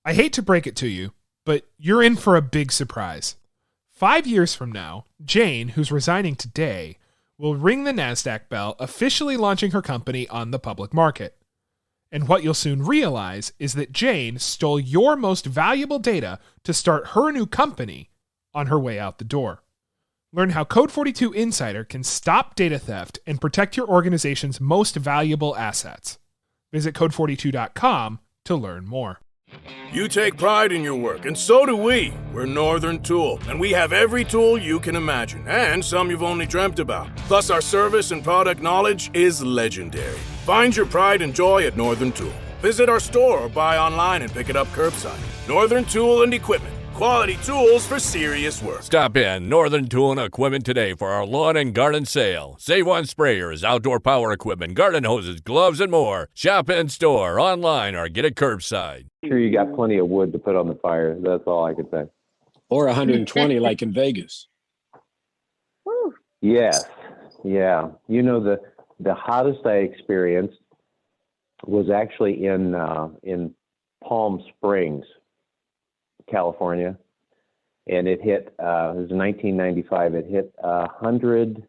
I hate to break it to you, but you're in for a big surprise. 5 years from now, Jane, who's resigning today, will ring the NASDAQ bell, officially launching her company on the public market. And what you'll soon realize is that Jane stole your most valuable data to start her new company on her way out the door. Learn how Code 42 Insider can stop data theft and protect your organization's most valuable assets. Visit code42.com to learn more. You take pride in your work, and so do we. We're Northern Tool, and we have every tool you can imagine, and some you've only dreamt about. Plus, our service and product knowledge is legendary. Find your pride and joy at Northern Tool. Visit our store or buy online and pick it up curbside. Northern Tool and Equipment. Quality tools for serious work. Stop in Northern Tool and Equipment today for our lawn and garden sale. Save on sprayers, outdoor power equipment, garden hoses, gloves, and more. Shop in store, online, or get it curbside. Sure, you got plenty of wood to put on the fire. That's all I could say. Or 120 like in Vegas. Woo. Yes, yeah. You know, the hottest I experienced was actually in Palm Springs, California, and it hit. It was 1995. It hit 100.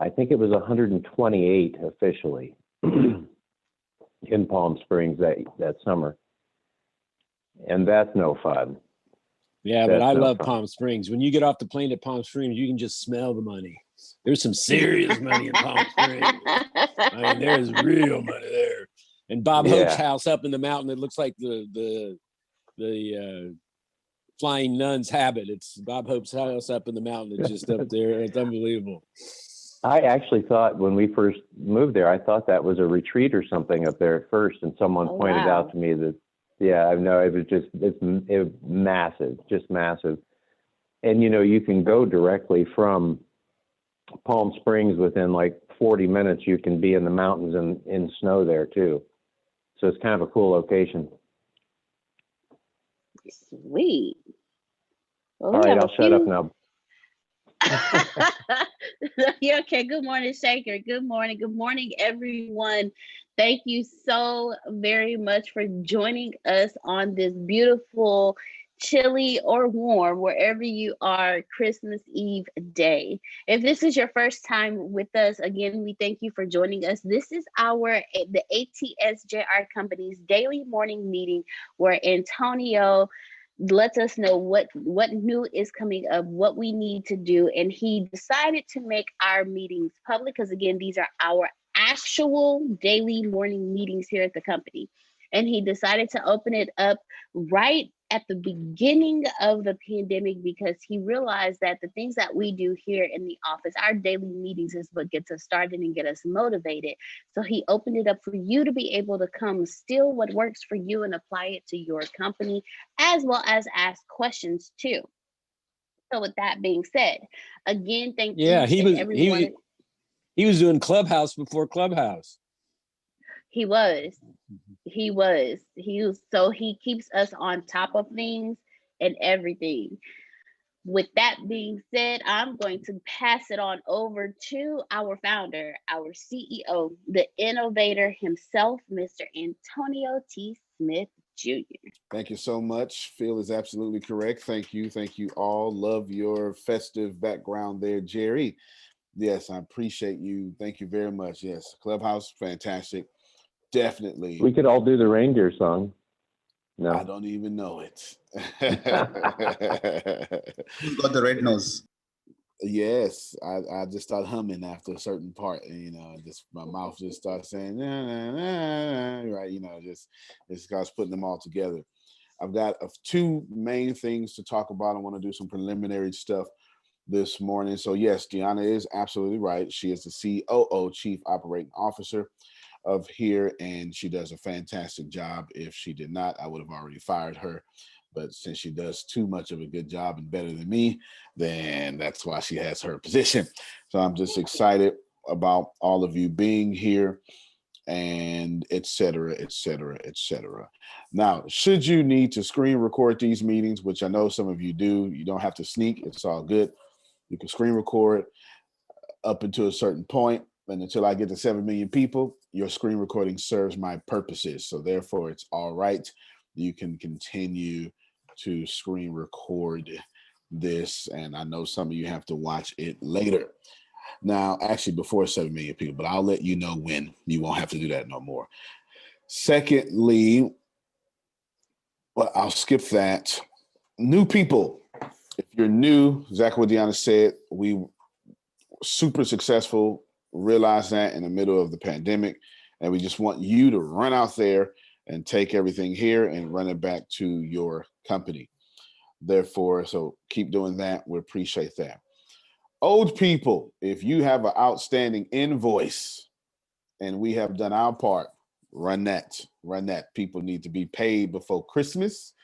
I think it was 128 officially in Palm Springs that summer, and that's no fun. Yeah, but I love Palm Springs. When you get off the plane at Palm Springs, you can just smell the money. There's some serious money in Palm Springs. I mean, there's real money there. And Bob Hope's house up in the mountain, it looks like the Flying Nun's Habit. It's Bob Hope's house up in the mountain. It's just up there. It's unbelievable. I actually thought when we first moved there, I thought that was a retreat or something up there at first. And someone pointed out to me that, I know it was massive, just massive. And, you know, you can go directly from Palm Springs within like 40 minutes. You can be in the mountains and in snow there too. So it's kind of a cool location. Sweet. Well, all right, I'll shut up now. Yeah, okay. Good morning, Shaker. Good morning, everyone. Thank you so very much for joining us on this beautiful, chilly or warm, wherever you are, Christmas Eve day. If this is your first time with us, again, we thank you for joining us. This is the ATSJR Company's daily morning meeting where Antonio lets us know what new is coming up, what we need to do. And he decided to make our meetings public because, again, these are our actual daily morning meetings here at the company. And he decided to open it up right at the beginning of the pandemic because he realized that the things that we do here in the office, our daily meetings, is what gets us started and get us motivated. So he opened it up for you to be able to come steal what works for you and apply it to your company, as well as ask questions too. So with that being said, again, thank you. Yeah, he was doing Clubhouse before Clubhouse. He was. So he keeps us on top of things and everything. With that being said, I'm going to pass it on over to our founder, our CEO, the innovator himself, Mr. Antonio T. Smith Jr. Thank you so much. Phil is absolutely correct. Thank you. Thank you all. Love your festive background there, Jerry. Yes, I appreciate you. Thank you very much. Yes, Clubhouse, fantastic. Definitely. We could all do the reindeer song. No, I don't even know it. Who's got the red nose? Yes, I just start humming after a certain part, and you know, just my mouth just starts saying, nah, nah, nah, right? You know, just starts putting them all together. I've got two main things to talk about. I want to do some preliminary stuff this morning. So yes, Gianna is absolutely right. She is the COO, Chief Operating Officer of here, and she does a fantastic job. If she did not, I would have already fired her. But since she does too much of a good job and better than me, then that's why she has her position. So I'm just excited about all of you being here, and et cetera, et cetera, et cetera. Now, should you need to screen record these meetings, which I know some of you do, you don't have to sneak. It's all good. You can screen record up until a certain point, and until I get to 7 million people, your screen recording serves my purposes. So therefore, it's all right. you can continue to screen record this. And I know some of you have to watch it later. Now, actually, before 7 million people, but I'll let you know when. You won't have to do that no more. Secondly, well, I'll skip that. New people. If you're new, exactly what Deanna said, we were super successful, realized that in the middle of the pandemic. And we just want you to run out there and take everything here and run it back to your company. Therefore, so keep doing that. We appreciate that. Old people, if you have an outstanding invoice and we have done our part, run that. Run that. People need to be paid before Christmas.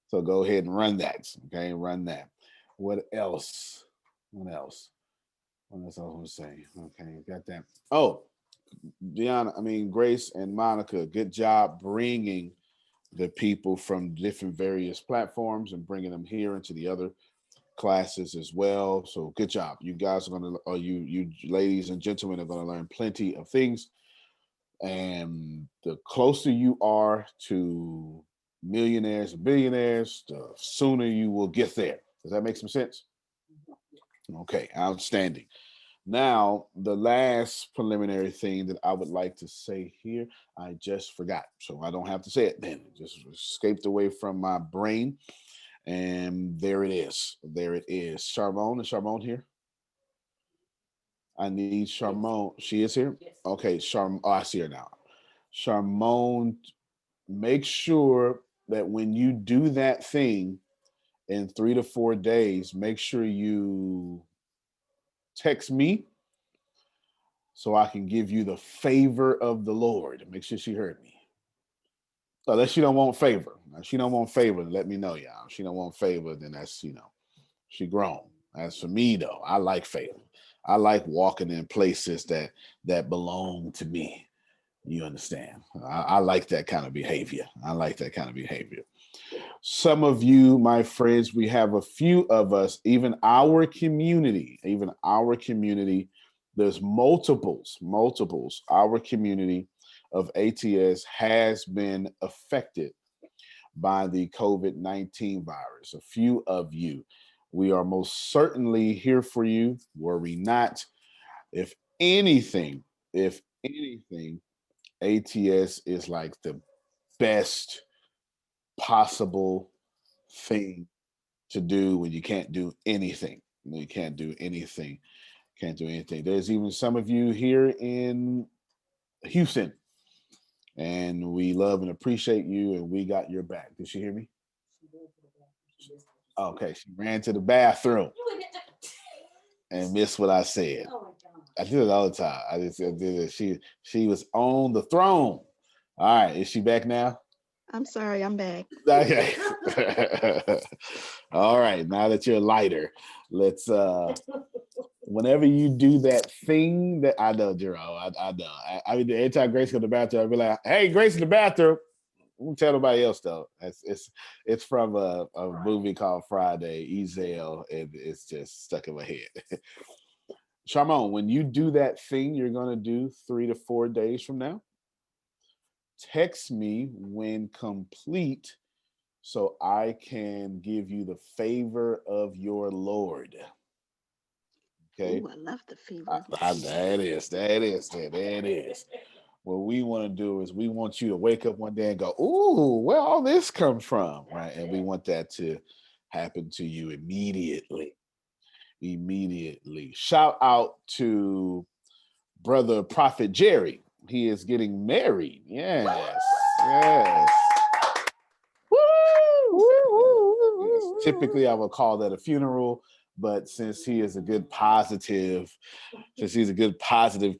So go ahead and run that. Okay, run that. What else? What else? What else I was going to say? Okay, got that. Oh, Grace and Monica, good job bringing the people from different various platforms and bringing them here into the other classes as well. So good job. You guys are going to, or you ladies and gentlemen are going to learn plenty of things. And the closer you are to millionaires and billionaires, the sooner you will get there. Does that make some sense? Okay, outstanding. Now, the last preliminary thing that I would like to say here, I just forgot. So I don't have to say it then. It just escaped away from my brain. And there it is. There it is. Charmone, is Charmone here? I need Charmone. She is here? Okay, I see her now. Charmone, make sure that when you do that thing in 3 to 4 days, make sure you text me so I can give you the favor of the Lord. Make sure she heard me. Unless she don't want favor. If she don't want favor, let me know, y'all. If she don't want favor, then that's, she grown. As for me, though, I like favor. I like walking in places that belong to me. You understand? I like that kind of behavior. I like that kind of behavior. Some of you, my friends, we have a few of us, even our community, there's multiples. Our community of ATS has been affected by the COVID-19 virus. A few of you. We are most certainly here for you. Worry not. If anything, ATS is like the best possible thing to do when you can't do anything. You can't do anything. There's even some of you here in Houston, and we love and appreciate you, and we got your back. Did she hear me? Okay, she ran to the bathroom and missed what I said. I do it all the time. I did it. She was on the throne. All right, is she back now? I'm sorry, I'm back. Okay. All right, now that you're lighter, let's whenever you do that thing that I know, Jerome, I know. I mean, every time Grace goes to the bathroom, I'll be like, hey, Grace in the bathroom. Don't tell nobody else though. It's from a movie called Friday, Ezel, and it's just stuck in my head. Charmone, when you do that thing you're gonna do 3 to 4 days from now, text me when complete so I can give you the favor of your Lord. Okay. Ooh, I love the favor. There it is. What we want to do is we want you to wake up one day and go, ooh, where all this come from, right? And we want that to happen to you immediately. Shout out to brother Prophet Jerry. He is getting married. Yes. Woo! Typically, I would call that a funeral, but since he's a good positive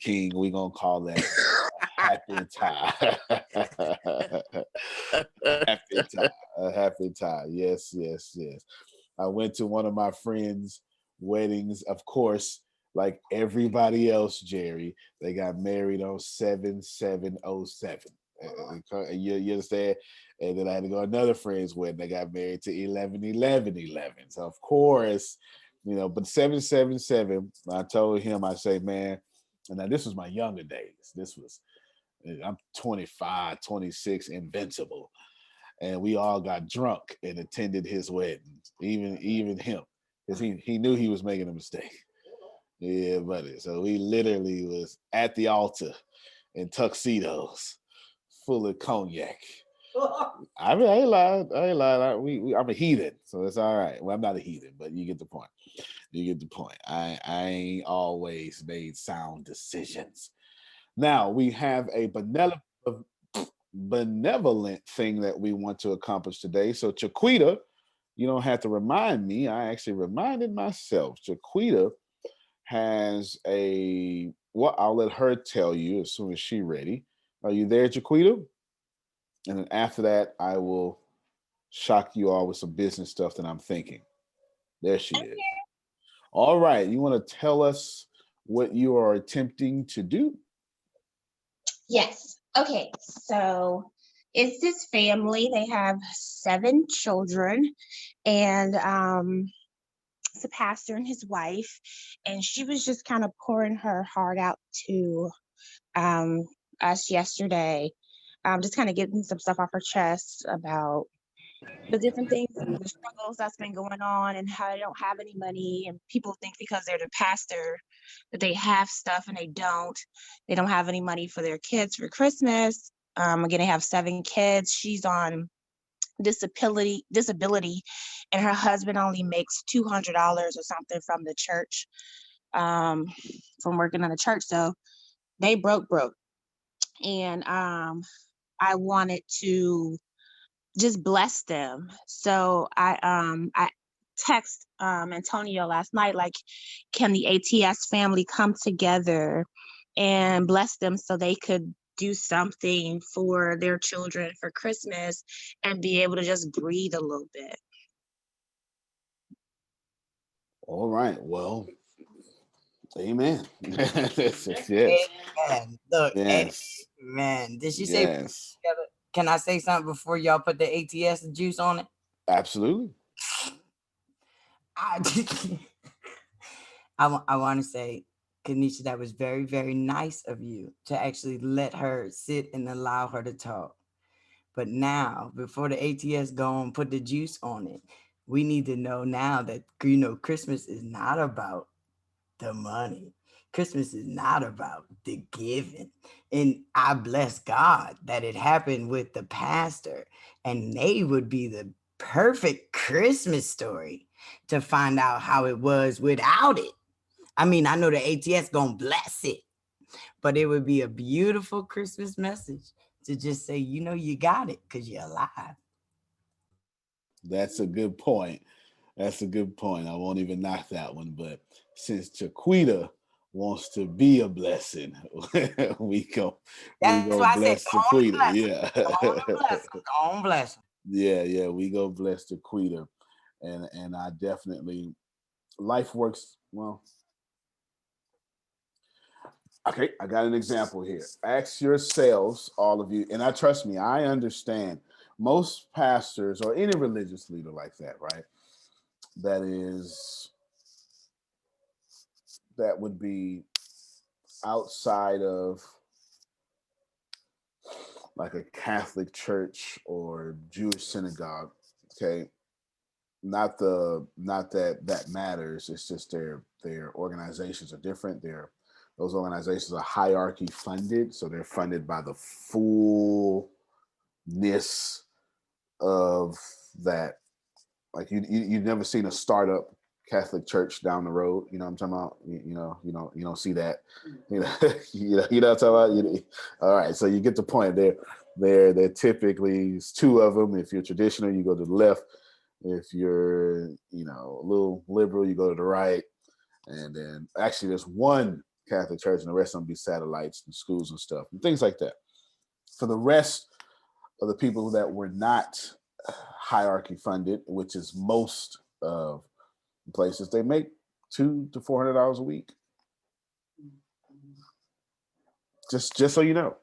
king, we're gonna call that happy time. A happy time. Yes. I went to one of my friends' weddings, of course, like everybody else, Jerry. They got married on 7707. You understand? And then I had to go to another friend's wedding. They got married to 11/11/11. So of course, but 777. I told him, I say, man, and now this was my younger days. I'm 25, 26, invincible. and we all got drunk and attended his wedding. Even him, because he knew he was making a mistake. Yeah, buddy. So we literally was at the altar in tuxedos, full of cognac. I mean, I ain't lying. I'm a heathen, so it's all right. Well, I'm not a heathen, but you get the point. I ain't always made sound decisions. Now we have a benevolent thing that we want to accomplish today. So Chiquita, you don't have to remind me. I actually reminded myself. Chiquita has I'll let her tell you as soon as she's ready. Are you there, Chiquita? And then after that, I will shock you all with some business stuff that I'm thinking. There she is. All right. You want to tell us what you are attempting to do? Yes. Okay. So it's this family. They have 7 children, and it's a pastor and his wife. And she was just kind of pouring her heart out to us yesterday, just kind of getting some stuff off her chest about the different things, the struggles that's been going on, and how they don't have any money. And people think because they're the pastor that they have stuff, and they don't. They don't have any money for their kids for Christmas. Again, they have 7 kids. She's on disability, and her husband only makes $200 or something from the church, from working in the church. So they broke. And I wanted to just bless them. So I text Antonio last night, like, can the ATS family come together and bless them so they could do something for their children for Christmas and be able to just breathe a little bit. All right. Well, amen. Yes. Amen. Look, Yes. amen. Did she say Yes. Can I say something before y'all put the ATS juice on it? Absolutely. I want to say, Kanisha, that was very, very nice of you to actually let her sit and allow her to talk. But now, before the ATS go and put the juice on it, we need to know now that, Christmas is not about the money. Christmas is not about the giving. And I bless God that it happened with the pastor, and they would be the perfect Christmas story to find out how it was without it. I mean, I know the ATS gonna bless it, but it would be a beautiful Christmas message to just say, you got it because you're alive. That's a good point. I won't even knock that one. But since Chiquita wants to be a blessing, we go bless Chiquita. Yeah. Don't bless. Yeah. We go bless Chiquita. And I definitely, life works well. Okay, I got an example here. Ask yourselves, all of you, and trust me, I understand most pastors or any religious leader like that, right? That would be outside of like a Catholic church or Jewish synagogue. Okay. Not that matters. It's just their organizations are different. Those organizations are hierarchy funded, so they're funded by the fullness of that. Like you've never seen a startup Catholic church down the road. You know what I'm talking about? You don't see that. You know what I'm talking about? All right, so you get the point. They're typically, it's 2 of them. If you're traditional, you go to the left. If you're, a little liberal, you go to the right. And then actually there's one Catholic church and the rest of them be satellites and schools and stuff and things like that. For the rest of the people that were not hierarchy funded, which is most of places, they make $200 to $400 a week. Just so you know,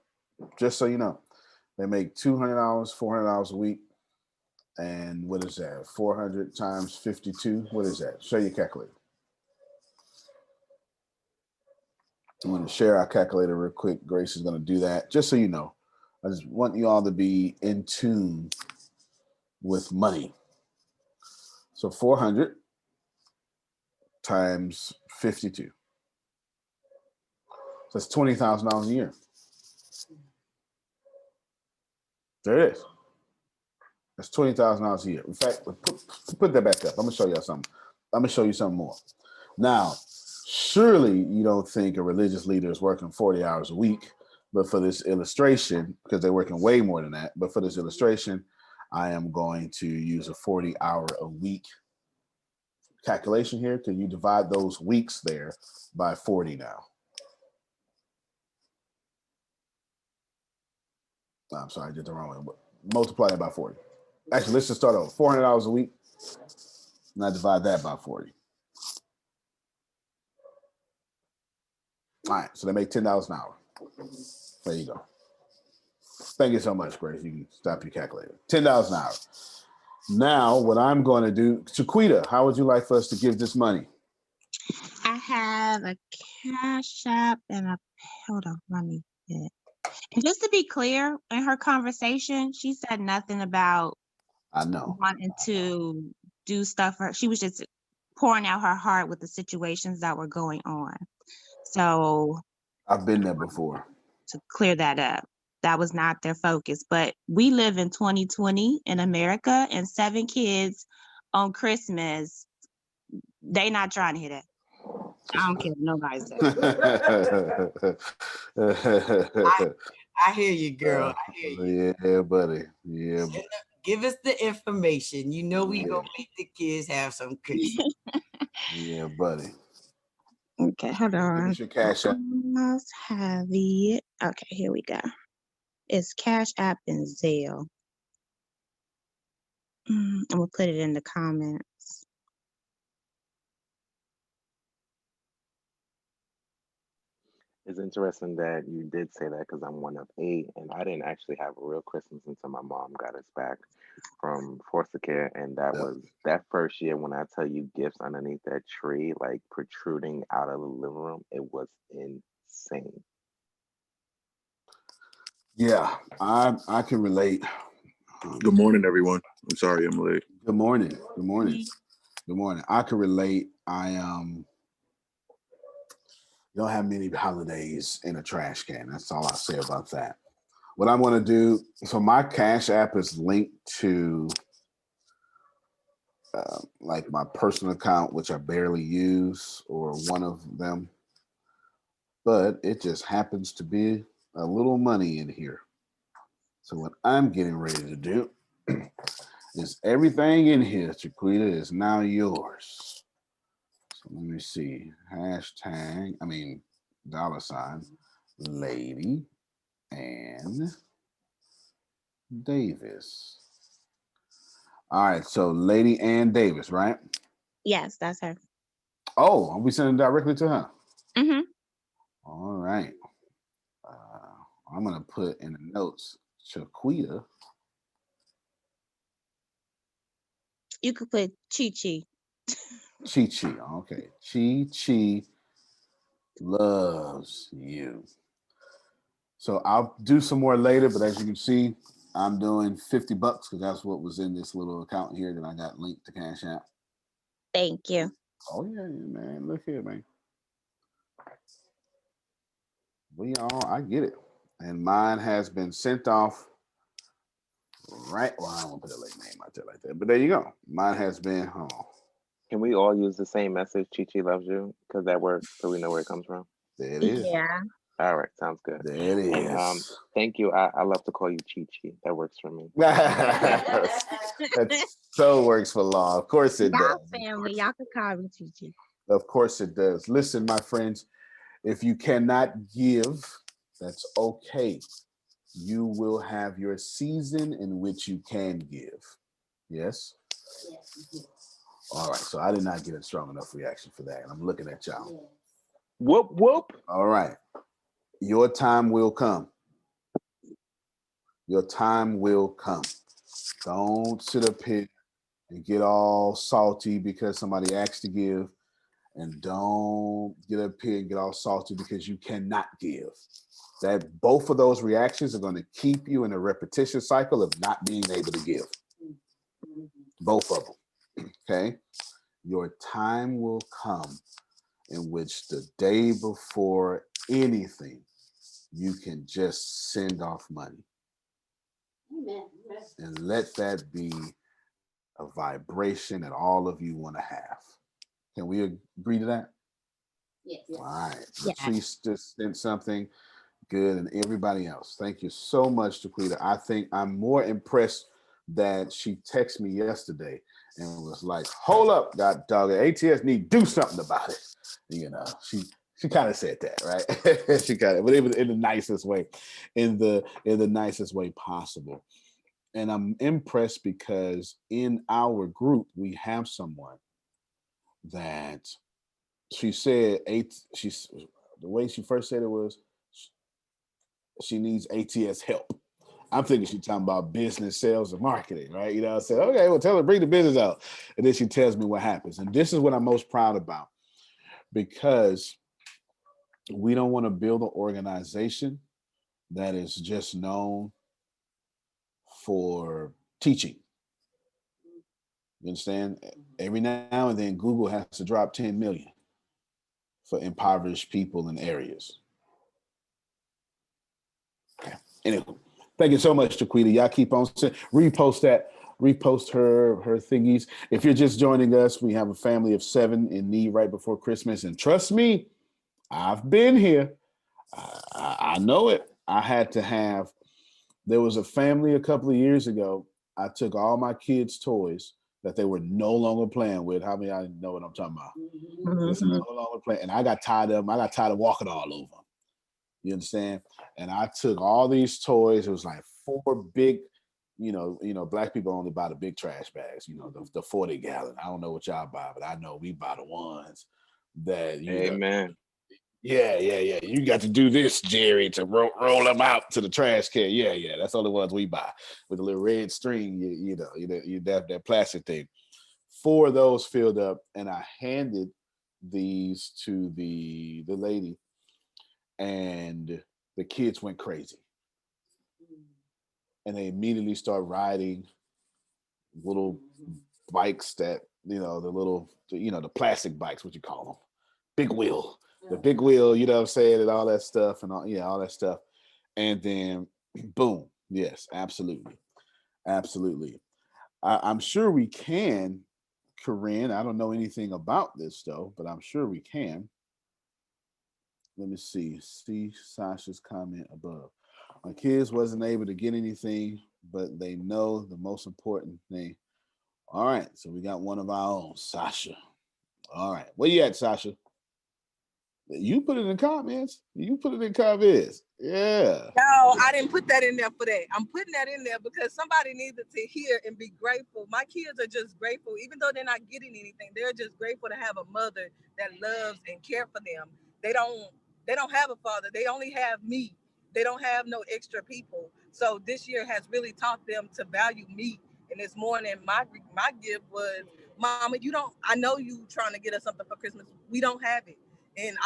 they make $200, $400 a week. And what is that? 400 times 52. What is that? Show your calculator. I'm going to share our calculator real quick. Grace is going to do that just so you know. I just want you all to be in tune with money. So 400 times 52. So that's $20,000 a year. There it is. That's $20,000 a year. In fact, put that back up. I'm gonna show you something. I'm gonna show you something more. Now, surely you don't think a religious leader is working 40 hours a week, but for this illustration, because they're working way more than that, but for this illustration, I am going to use a 40-hour-a-week calculation here. Can you divide those weeks there by 40 now? I'm sorry, I did the wrong way. But multiply it by 40. Actually, let's just start over. $400 a week. And I divide that by 40. All right, so they make $10 an hour. There you go. Thank you so much, Grace. You can stop your calculator. $10 an hour. Now, what I'm going to do, Chiquita, how would you like for us to give this money? I have a Cash App and a, hold on, let me get it. And just to be clear, in her conversation, she said nothing about I know wanting to do stuff for her. She was just pouring out her heart with the situations that were going on. So I've been there before. To clear that up, that was not their focus. But we live in 2020 in America, and 7 kids on Christmas, they not trying to hear that. I don't care what nobody says. I hear you, girl. I hear you. Yeah, buddy. Yeah. Give us the information. You know we gonna make the kids have some cookies. Yeah, buddy. Okay, hold on. Give us your Cash App. Almost have it. Okay, here we go. It's Cash App and Zelle. I'm gonna put it in the comments. It's interesting that you did say that because I'm one of 8, and I didn't actually have a real Christmas until my mom got us back from foster care, and that was that first year when I tell you gifts underneath that tree, like protruding out of the living room, it was insane. Yeah, I can relate. Good morning, everyone. I'm sorry I'm late. Good morning. Good morning. Good morning. I can relate. Don't have many holidays in a trash can. That's all I say about that. What I'm going to do, so my Cash App is linked to like my personal account, which I barely use, or one of them. But it just happens to be a little money in here. So what I'm getting ready to do is everything in here, Chiquita, is now yours. So let me see. $, Lady Ann Davis. All right, so Lady Ann Davis, right? Yes, that's her. Oh, are we sending directly to her? Mm-hmm. All right. I'm going to put in the notes, Chiquita. You could put Chi-Chi. Chi-Chi, okay. Chi-Chi loves you. So I'll do some more later, but as you can see, I'm doing $50 because that's what was in this little account here that I got linked to Cash App. Thank you. Oh, yeah, man. Look here, man. I get it. And mine has been sent off right. Well, I don't want to put a late name out there like that, but there you go. Mine has been, hold on. Can we all use the same message, Chi-Chi loves you? Because that works, so we know where it comes from. There it is. Yeah. All right, sounds good. There it is. And thank you. I love to call you Chi-Chi. That works for me. That so works for law. Of course it does. Y'all family, y'all can call me Chi-Chi. Of course it does. Listen, my friends, if you cannot give, that's okay. You will have your season in which you can give. Yes? Yes. All right, so I did not get a strong enough reaction for that. And I'm looking at y'all. Whoop, whoop. All right. Your time will come. Your time will come. Don't sit up here and get all salty because somebody asked to give. And don't get up here and get all salty because you cannot give. That both of those reactions are going to keep you in a repetition cycle of not being able to give. both of them. Okay, your time will come in which the day before anything, you can just send off money. Amen. And let that be a vibration that all of you want to have. Can we agree to that? Yes. All right. Patrice just sent something good, and everybody else. Thank you so much, Jaquita. I think I'm more impressed that she texted me yesterday and was like, "Hold up, God dog, ATS need to do something about it." You know, she kind of said that, right? She kind of, but it was in the nicest way, in the nicest way possible. And I'm impressed because in our group we have someone that she said she's the way she first said it was she needs ATS help. I'm thinking she's talking about business, sales, and marketing, right? You know, I said, okay, well, tell her, bring the business out. And then she tells me what happens. And this is what I'm most proud about, because we don't want to build an organization that is just known for teaching. You understand? Every now and then, Google has to drop 10 million for impoverished people in areas. Okay. Anyway, thank you so much, Jaquita. Y'all keep on repost that. Repost her thingies. If you're just joining us, we have a family of 7 in need right before Christmas. And trust me, I've been here. I know it. There was a family a couple of years ago. I took all my kids' toys that they were no longer playing with. How many of y'all know what I'm talking about? Mm-hmm. No longer playing. And I got tired of them. I got tired of walking all over them. You understand? And I took all these toys. It was like 4 big, you know, black people only buy the big trash bags, you know, the 40 gallon. I don't know what y'all buy, but I know we buy the ones that, you Amen. know. Yeah. You got to do this, Jerry, to roll them out to the trash can. Yeah. That's all the ones we buy with the little red string, you that plastic thing. 4 of those filled up, and I handed these to the lady, and the kids went crazy. And they immediately start riding little bikes that, the plastic bikes, what you call them, big wheel. The big wheel, you know what I'm saying, and all that stuff, and all that stuff. And then, boom, yes, absolutely. I'm sure we can, Corinne. I don't know anything about this though, but I'm sure we can. Let me see Sasha's comment above. My kids wasn't able to get anything, but they know the most important thing. All right, so we got one of our own, Sasha. All right, where you at, Sasha? You put it in comments. Yeah. No, I didn't put that in there for that. I'm putting that in there because somebody needed to hear and be grateful. My kids are just grateful. Even though they're not getting anything, they're just grateful to have a mother that loves and cares for them. They don't have a father. They only have me. They don't have no extra people. So this year has really taught them to value me. And this morning, my gift was, Mama, I know you trying to get us something for Christmas. We don't have it. And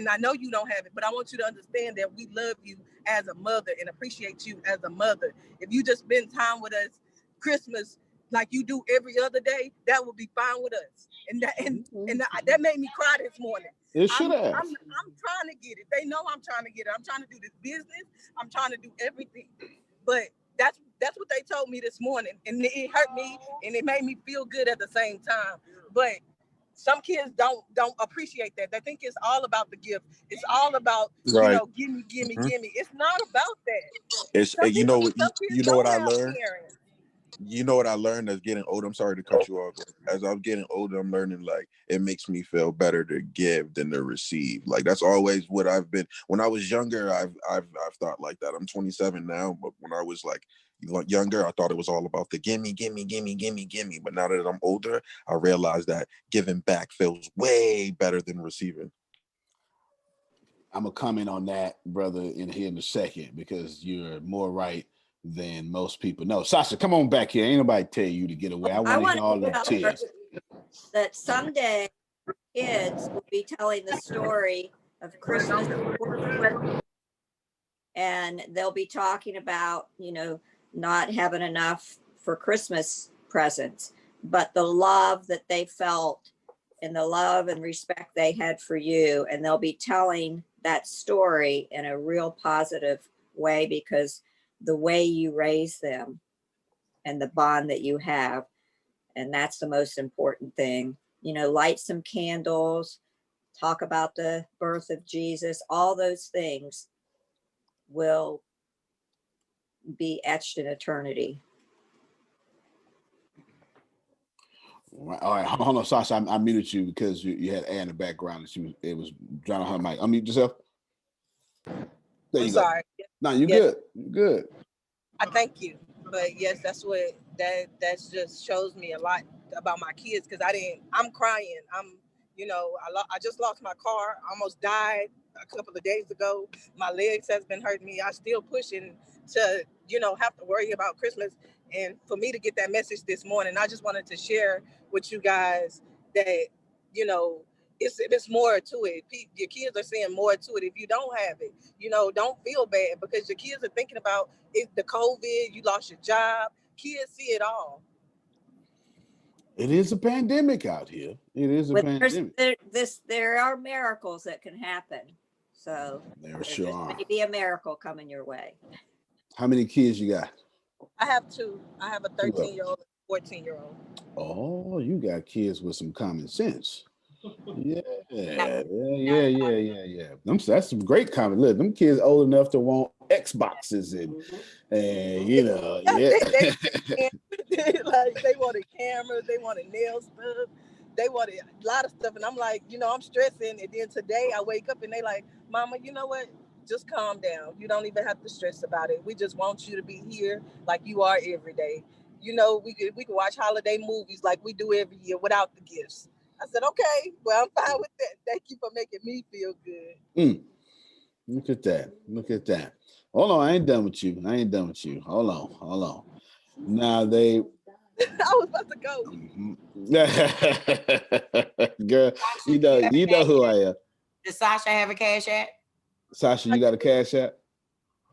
I know you don't have it, but I want you to understand that we love you as a mother and appreciate you as a mother. If you just spend time with us Christmas like you do every other day, that will be fine with us. And that made me cry this morning. It should have. I'm trying to get it. They know I'm trying to get it. I'm trying to do this business. I'm trying to do everything. But that's what they told me this morning. And it hurt me and it made me feel good at the same time. But some kids don't appreciate that. They think it's all about the gift. It's all about, right. Gimme. It's not about that. It's some you know what I learned. Parents. You know what I learned as getting older. I'm sorry to cut you off. As I'm getting older, I'm learning like it makes me feel better to give than to receive. Like that's always what I've been. When I was younger, I've thought like that. I'm 27 now, but when I was like younger, I thought it was all about the gimme. But now that I'm older, I realize that giving back feels way better than receiving. I'm gonna comment on that, brother, in a second, because you're more right than most people know. Sasha, come on back here. Ain't nobody tell you to get away. I want to hear all the tears. That someday kids will be telling the story of Christmas, and they'll be talking about, not having enough for Christmas presents. but the love that they felt and the love and respect they had for you. And they'll be telling that story in a real positive way because the way you raise them and the bond that you have. And that's the most important thing. You know, light some candles, talk about the birth of Jesus, all those things will be etched in eternity. All right, hold on, Sasha. I muted you because you had Ann in the background and it was drowning her mic. Unmute yourself. There you go. Sorry. No, you good. You good. I thank you, but yes, that's just shows me a lot about my kids because I'm crying. I just lost my car. I almost died a couple of days ago. My legs has been hurting me. I still pushing to have to worry about Christmas. And for me to get that message this morning, I just wanted to share with you guys that it's more to it. Your kids are seeing more to it. If you don't have it, don't feel bad because your kids are thinking about the COVID, you lost your job. Kids see it all. It is a pandemic out here. It is a pandemic. There are miracles that can happen. So there sure are. Maybe a miracle coming your way. How many kids you got? I have two. I have a 13-year-old and a 14-year-old. Oh, you got kids with some common sense. Yeah. That's some great comment. Look, them kids old enough to want Xboxes and like they wanted cameras, they wanted nail stuff, they wanted a lot of stuff, and I'm like, I'm stressing. And then today I wake up and they like, Mama, you know what? Just calm down. You don't even have to stress about it. We just want you to be here like you are every day. We could watch holiday movies like we do every year without the gifts. I said, okay, well, I'm fine with that. Thank you for making me feel good. Look at that. Hold on, I ain't done with you. Hold on. Now they... I was about to go. Girl, you know who I am. Does Sasha have a Cash App? Sasha, you got a Cash App?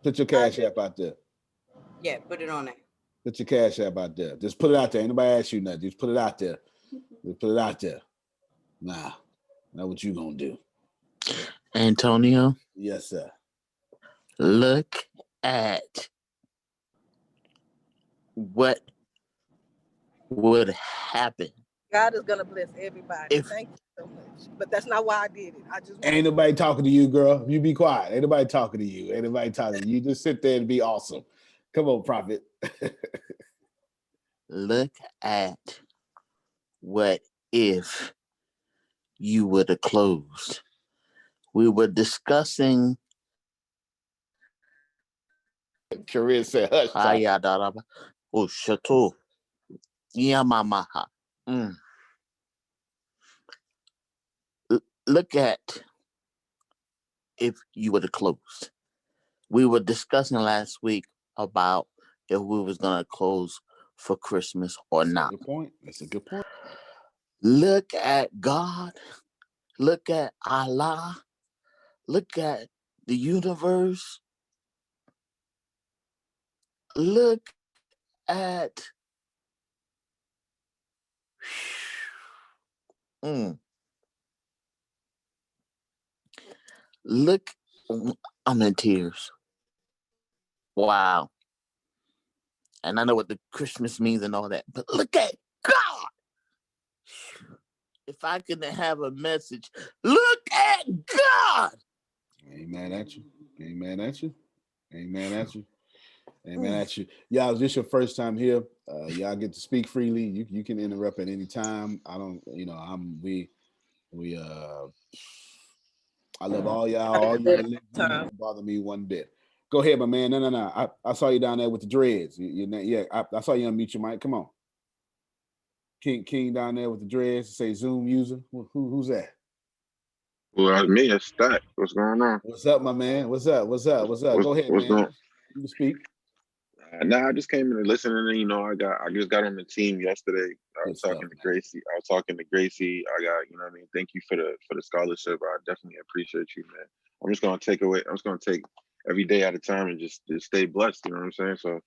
Put your Cash App out there. Yeah, put it on there. Put your Cash App out there. Just put it out there. Ain't nobody ask you nothing. Just put it out there. Nah, that's what you gonna do. Antonio? Yes, sir. Look at what would happen. God is gonna bless everybody. Thank you so much. But that's not why I did it. Ain't nobody talking to you, girl. You be quiet. Ain't nobody talking to you. You just sit there and be awesome. Come on, Prophet. Look at what if you would have closed. We were discussing. Korea said, hush. Oh, Chateau. Yamamaha. Look at if you would have closed. We were discussing last week about if we was going to close for Christmas or not. That's a good point. Look at God. Look at Allah. Look at the universe. Look at look, I'm in tears. Wow. And I know what the Christmas means and all that, but look at God. If I could have a message, look at God. Amen at you. Y'all, is this your first time here? Y'all get to speak freely. You can interrupt at any time. I love all y'all. All you don't bother me one bit. Go ahead, my man. No. I saw you down there with the dreads. I saw you unmute your mic. Come on. King down there with the dreads. Say Zoom user. Who's that? Well, that's me. It's Stack. What's going on? What's up, my man? What's up? Go ahead, man. You can speak. Nah, I just came in and listening. And, I just got on the team yesterday. I was talking to Gracie. I got, thank you for the scholarship. I definitely appreciate you, man. I'm just gonna take every day at a time and just stay blessed. You know what I'm saying? So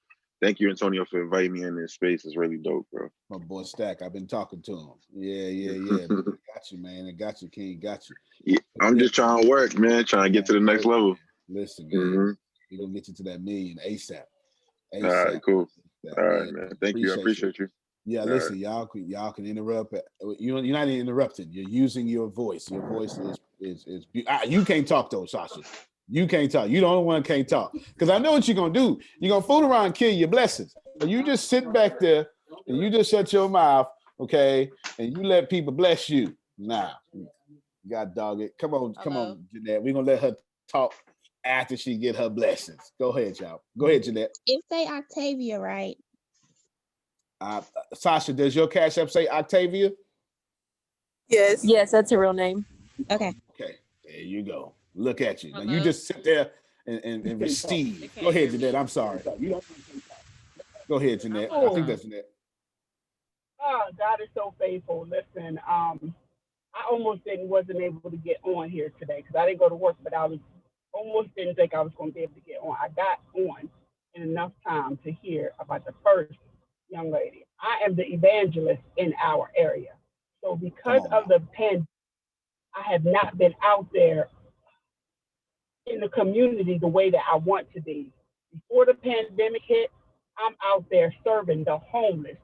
thank you, Antonio, for inviting me in this space. It's really dope, bro. My boy Stack, I've been talking to him. Yeah. Got you, man. I got you, King. Got you. Yeah, I'm just trying to work, man. Trying to get to the next level. Listen, man. We're gonna get you to that million ASAP. All right, cool. All right, man. Thank you. I appreciate you. Yeah, listen, y'all can interrupt. You're not interrupting. You're using your voice. Your voice is you can't talk though, Sasha. You can't talk. You the only one can't talk. Because I know what you're gonna do. You're gonna fool around and kill your blessings. So you just sit back there and you just shut your mouth, okay, and you let people bless you. Nah, God dog it. Come on, Jeanette. We're gonna let her talk after she get her blessings. Go ahead, y'all. Go ahead, Jeanette. It say Octavia, right? Sasha, does your Cash App say Octavia? Yes. Yes, that's a real name. Okay. Okay, there you go. Look at you. Now you just sit there and receive. Go ahead, Jeanette. I'm sorry. Go ahead, Jeanette. I think that's Jeanette. Oh, God is so faithful. Listen, I almost wasn't able to get on here today because I didn't go to work, but I almost didn't think I was going to be able to get on. I got on in enough time to hear about the first young lady. I am the evangelist in our area. So because of the pandemic, I have not been out there in the community the way that I want to be. Before the pandemic hit, I'm out there serving the homeless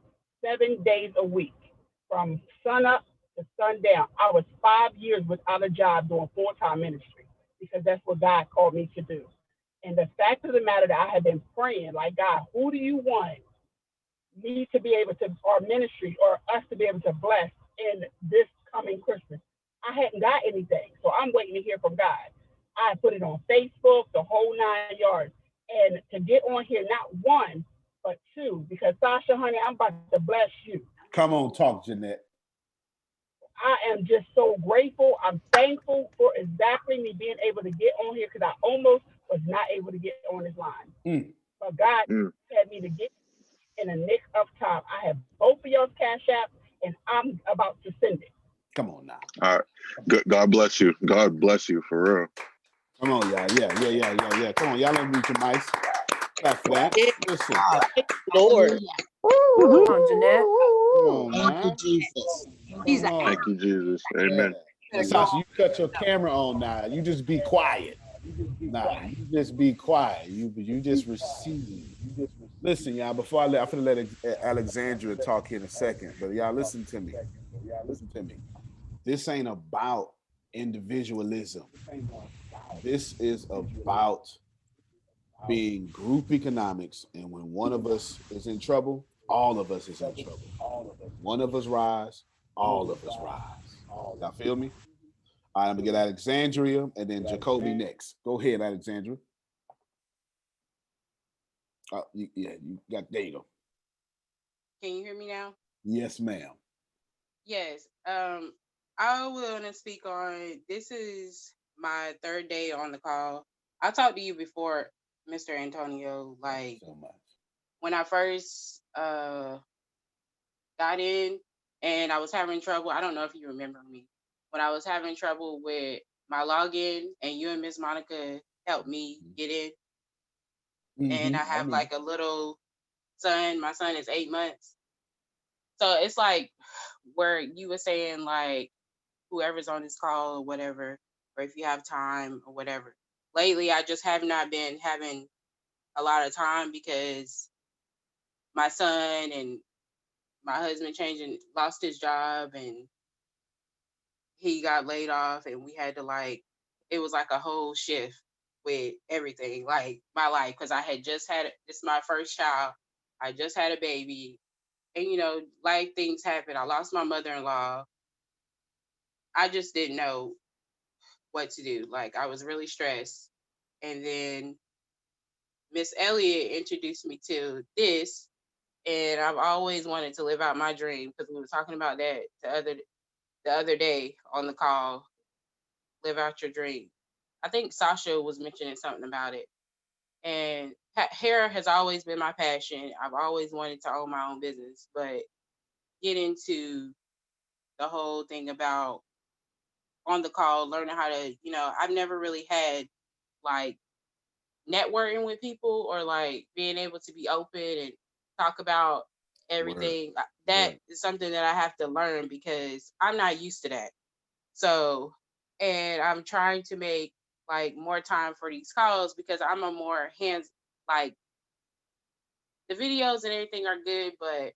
7 days a week from sun up to sundown. I was 5 years without a job doing full-time ministry because that's what God called me to do. And the fact of the matter that I have been praying, like, God, who do you want me to be able to, or ministry, or us to be able to bless in this coming Christmas? I hadn't got anything, so I'm waiting to hear from God. I put it on Facebook, the whole 9 yards, and to get on here, not one, but two, because Sasha, honey, I'm about to bless you. Come on, talk, Jeanette. I am just so grateful. I'm thankful for exactly me being able to get on here because I almost was not able to get on this line. But God had me to get in a nick of time. I have both of y'all's Cash App, and I'm about to send it. Come on now. All right. God bless you. God bless you for real. Come on, y'all. Yeah. Come on, y'all let me reach your mics. Clap for that. Listen. Lord. Come on, Jeanette. Come on, man. Thank you, Jesus. Thank you, Jesus. Amen. And Sasha, you cut your camera on now. You just be quiet. Nah, you just be quiet. You just receive. Listen, y'all, before I'm gonna let Alexandra talk here in a second, but y'all listen to me. This ain't about individualism. This is about being group economics, and when one of us is in trouble, all of us is in trouble. One of us rise, all of us rise. Y'all feel me? All right, I'm gonna get Alexandria and then Jacoby next. Go ahead, Alexandria. You got, there you go. Can you hear me now? Yes, ma'am. Yes. I want to speak on, this is my third day on the call. I talked to you before, Mr. Antonio, like so much. When I first got in and I was having trouble. I don't know if you remember me. When I was having trouble with my login and you and Miss Monica helped me get in. And I have like a little son. My son is 8 months. So it's like where you were saying like whoever's on this call or whatever, or if you have time or whatever. Lately, I just have not been having a lot of time because my son and my husband lost his job and he got laid off and we had to it was like a whole shift with everything, like my life, because I had just had, this is my first child. I just had a baby and, like things happen. I lost my mother-in-law. I just didn't know what to do. Like I was really stressed. And then Miss Elliott introduced me to this, and I've always wanted to live out my dream because we were talking about that the other day on the call. Live out your dream. I think Sasha was mentioning something about it. And hair has always been my passion. I've always wanted to own my own business, but get into the whole thing about on the call, learning how to, I've never really had like networking with people or like being able to be open and talk about everything. That is something that I have to learn because I'm not used to that. So, and I'm trying to make like more time for these calls because I'm a more hands, like the videos and everything are good, but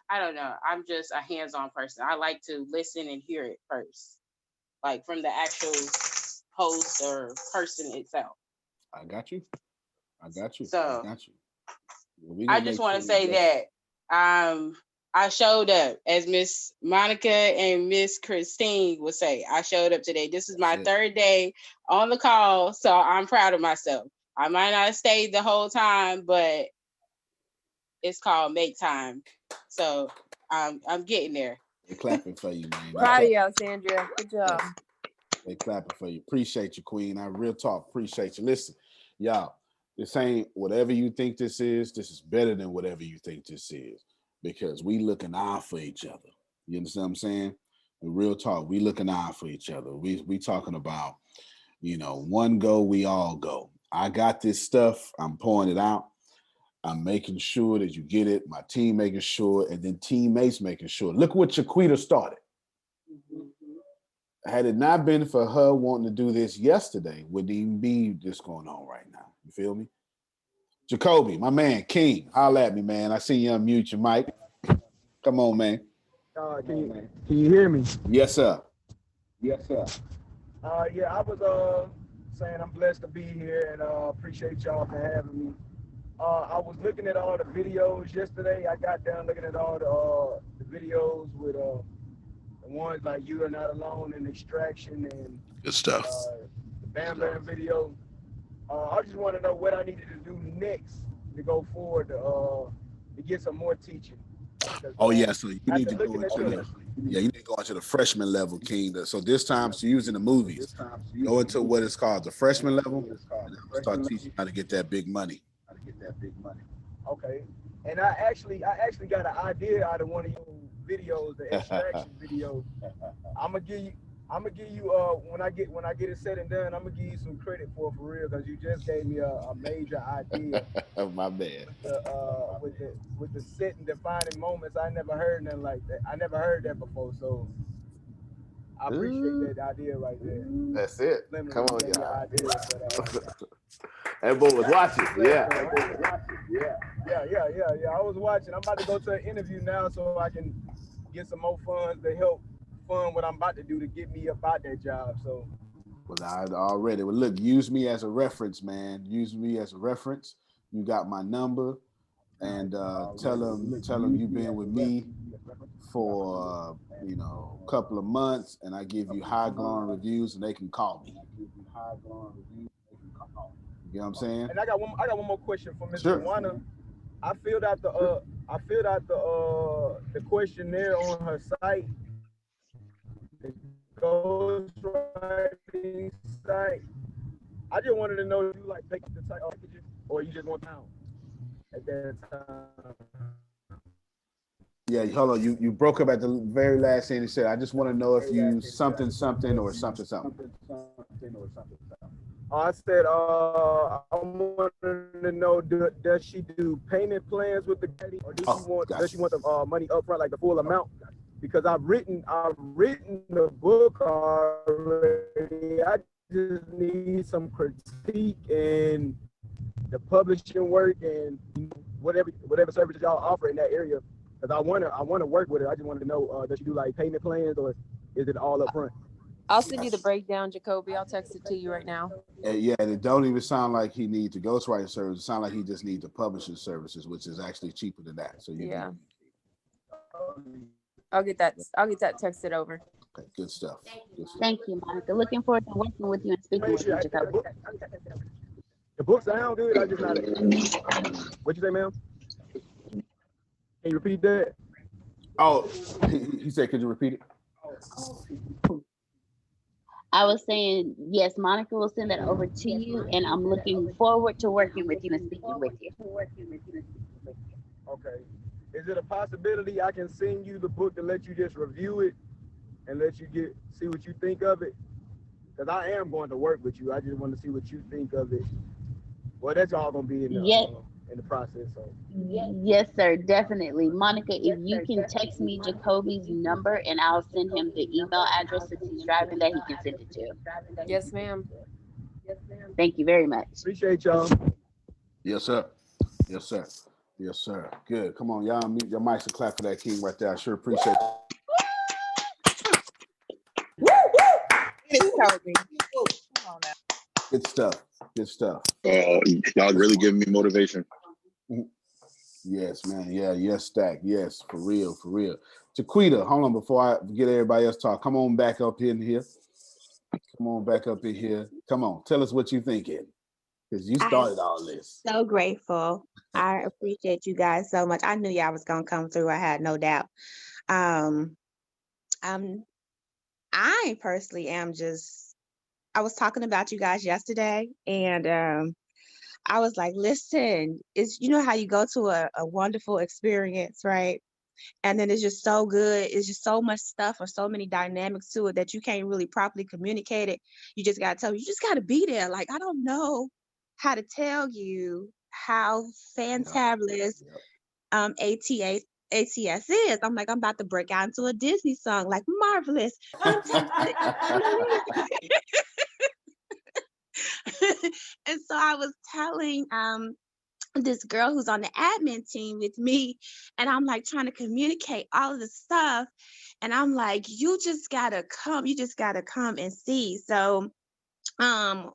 I don't know. I'm just a hands-on person. I like to listen and hear it first, like from the actual host or person itself. I got you. So Well, I just want to say that I showed up, as Miss Monica and Miss Christine would say. I showed up today. This is my third day on the call, so I'm proud of myself. I might not have stayed the whole time, but it's called make time. So I'm getting there. They're clapping for you, man. Proud of you, Alexandria. Good job. Yes. They clapping for you. Appreciate you, Queen. I real talk. Appreciate you. Listen, y'all, this ain't whatever you think this is. This is better than whatever you think this is because we looking out for each other. You understand what I'm saying? In real talk, we looking out for each other. We talking about, one go, we all go. I got this stuff. I'm pouring it out. I'm making sure that you get it. My team making sure, and then teammates making sure. Look what Chiquita started. Had it not been for her wanting to do this yesterday, wouldn't even be this going on right now. You feel me? Jacoby, my man, King, holla at me, man. I see you unmute your mic. Come on, man. Can you hear me? Yes, sir. Yeah, I was saying I'm blessed to be here and appreciate y'all for having me. I was looking at all the videos yesterday. I got done looking at all the videos with the ones like You Are Not Alone and Extraction and Good stuff. The Bam Bam video. I just want to know what I needed to do next to go forward to get some more teaching. Oh yeah, so you need to go into the freshman level, King. So this time, so using the movies, go into what is called the freshman level, and start teaching how to get that big money. Okay, and I actually got an idea out of one of your videos, the extraction video. I'm gonna give you when I get it said and done, I'm gonna give you some credit for real because you just gave me a major idea. My bad. With the set and defining moments, I never heard nothing like that. I never heard that before, so I appreciate that idea right there. That's it. Come on, y'all. Idea, That boy was watching. Yeah. Yeah. I was watching. I'm about to go to an interview now so I can get some more funds to help fund what I'm about to do to get me up out that job. So. Well, I already. Well, look, use me as a reference, man. Use me as a reference. You got my number, and tell them you've been with me for a couple of months, and I give you high glowing reviews, and they can call me. You know what I'm saying? And I got one more question for Ms. Sure. Juana. I filled out the questionnaire on her site. The ghostwriting site. I just wanted to know if you like take the site off or you just want down at that time. Yeah, hold on. You broke up at the very last thing you said. I just want to know if you something or something. I said, I wanted to know, does she do payment plans with the daddy, or does she want the money up front, like the full amount? Because I've written the book already. I just need some critique and the publishing work and whatever services y'all offer in that area. Because I wanna work with her. I just wanted to know, does she do like payment plans or is it all up front? I'll send you the breakdown, Jacoby. I'll text it to you right now. Yeah, and it don't even sound like he needs the ghostwriting service. It sounds like he just needs the publishing services, which is actually cheaper than that. So yeah, I'll get that texted over. Okay, good stuff. Thank you, Monica. Looking forward to working with you and speaking with you, Jacoby. The book sound good. I just not. What you say, ma'am? Can you repeat that? Oh, he said, could you repeat it? I was saying, yes, Monica will send that over to you, and I'm looking forward to working with you and speaking with you. Okay. Is it a possibility I can send you the book to let you just review it and let you see what you think of it? because I am going to work with you. I just want to see what you think of it. Well, that's all gonna be Yes, in the process. So yes, sir, definitely. Monica, if you can text me Jacoby's number and I'll send him the email address since he's driving that he can send it to. Yes, ma'am. Thank you very much. Appreciate y'all. Yes, sir. Yes, sir. Yes, sir. Good. Come on, y'all. Mute your mics and clap for that king right there. I sure appreciate it. Come on now. Good stuff. Good stuff. Y'all really giving me motivation. Yes, man. Yeah, yes, Stack. Yes, for real, for real. Chiquita, hold on before I get everybody else talk. Come on back up in here. Come on back up in here. Come on. Tell us what you thinking. Because you started all this. So grateful. I appreciate you guys so much. I knew y'all was gonna come through. I had no doubt. I personally am just. I was talking about you guys yesterday, and I was like, listen, it's how you go to a wonderful experience, right? And then it's just so good. It's just so much stuff or so many dynamics to it that you can't really properly communicate it. You just gotta tell you just gotta be there. Like, I don't know how to tell you how fantabulous ATS is. I'm like, I'm about to break out into a Disney song, like marvelous, fantastic. And so I was telling this girl who's on the admin team with me, and I'm like trying to communicate all of the stuff, and I'm like, you just gotta come and see. So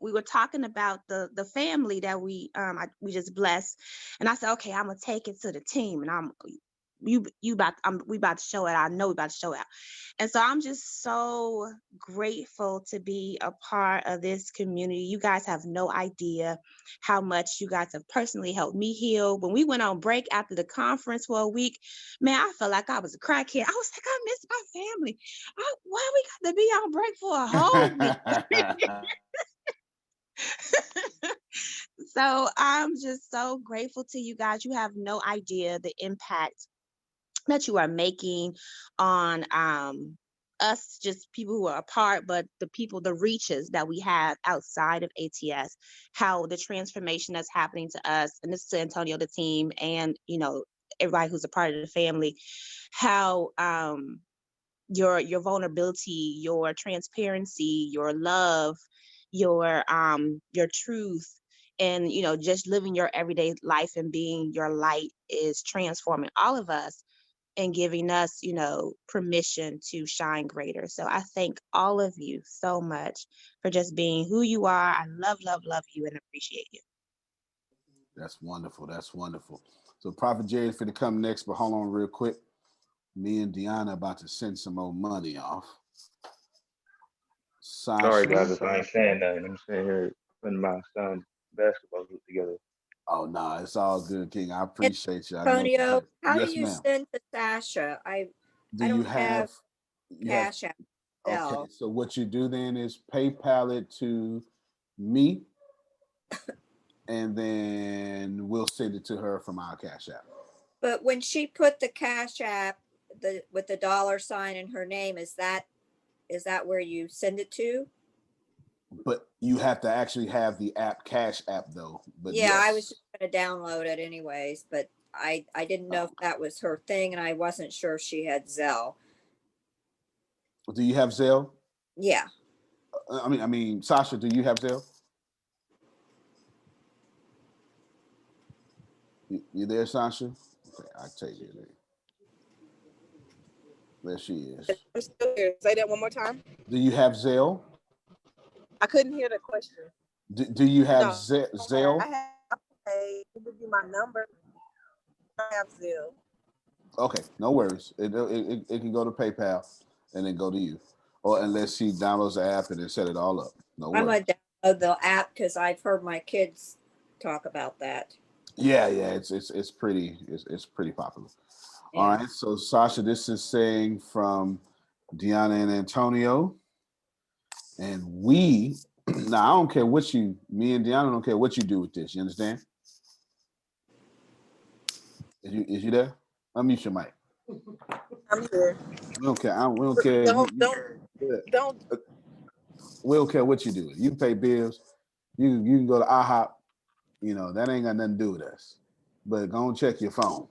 we were talking about the family that we just blessed, and I said, okay, I'm gonna take it to the team, and we about to show it. I know we about to show it. And so I'm just so grateful to be a part of this community. You guys have no idea how much you guys have personally helped me heal. When we went on break after the conference for a week, man, I felt like I was a crackhead. I was like, I miss my family. Why we got to be on break for a whole week? So I'm just so grateful to you guys. You have no idea the impact that you are making on us, just people who are apart, but the reaches that we have outside of ATS, how the transformation that's happening to us, and this is to Antonio, the team, and everybody who's a part of the family, how your vulnerability, your transparency, your love, your truth, and just living your everyday life and being your light is transforming all of us and giving us permission to shine greater. So I thank all of you so much for just being who you are. I love you and appreciate you. That's wonderful. That's wonderful. So Prophet Jerry's for to come next, but hold on real quick. Me and Deanna about to send some more money off. Sasha. Sorry, guys, I ain't saying nothing. I'm sitting here putting my son's basketball hoop together. Oh no, it's all good, King. I appreciate you. Antonio, how yes, do you ma'am. send to Sasha? I don't have Cash App. Okay, so what you do then is PayPal it to me, and then we'll send it to her from our Cash App. But when she put the Cash App with the $sign in her name, is that where you send it to? But you have to actually have the app, Cash App, though. But yeah, yes. I was just going to download it anyways, but I didn't know if that was her thing, and I wasn't sure if she had Zelle. Do you have Zelle? Yeah. I mean, Sasha, do you have Zelle? You there, Sasha? Okay, I'll take it. There she is. I'm still here. Say that one more time. Do you have Zelle? I couldn't hear the question. Do you have Zelle? I have to give you my number. I have Zelle. Okay, no worries. It can go to PayPal and then go to you, or unless she downloads the app and then set it all up. No worries. I'm gonna download the app because I've heard my kids talk about that. Yeah, it's pretty popular. Yeah. All right, so Sasha, this is saying from Deanna and Antonio, and we. Now I don't care what me and Deanna don't care what you do with this. You understand? Is you there? Unmute your mic. I'm here. We don't care. We don't care. Don't. We don't care what you do. You can pay bills. You can go to IHOP. You know, that ain't got nothing to do with us. But go and check your phone.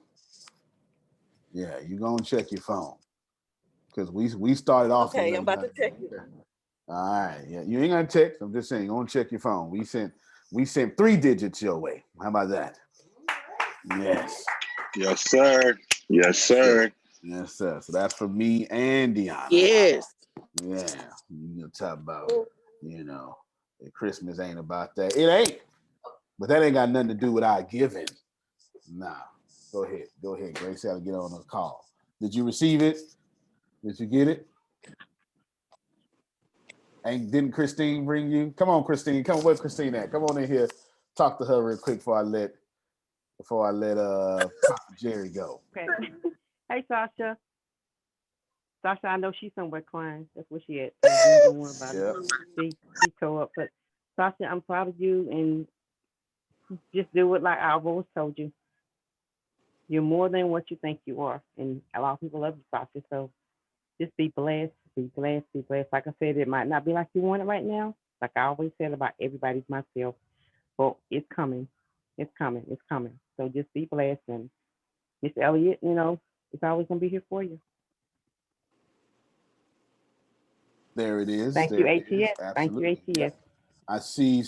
Yeah, you go and check your phone. Because we started off. Okay, I'm about to check it. All right. Yeah, you ain't gonna text. I'm just saying, go and check your phone. We sent 3 digits your way. How about that? Yes. Yes, sir. Yes, sir. Yes, sir. So that's for me and Deanna. Yes. Yeah. You know, talk about, you know, Christmas ain't about that. It ain't. But that ain't got nothing to do with our giving. Nah. Go ahead. Go ahead. Grace had to get on the call. Did you receive it? Did you get it? And didn't Christine bring you? Come on, Christine. Come on, where's Christine at? Come on in here. Talk to her real quick before I let Papa Jerry go. Okay. Hey, Sasha. Sasha, I know she's somewhere crying. That's where she at. So we ain't gonna worry about it. She tore up. But Sasha, I'm proud of you, and just do it like I've always told you. You're more than what you think you are, and a lot of people love you, Sasha. So just be blessed, be blessed, be blessed. Like I said, it might not be like you want it right now. Like I always said about everybody's myself, but it's coming. It's coming. It's coming. So just be blessed, and Miss Elliott, you know, it's always gonna be here for you. There it is. Thank you, ATS. Thank you, ATS. Yeah. I see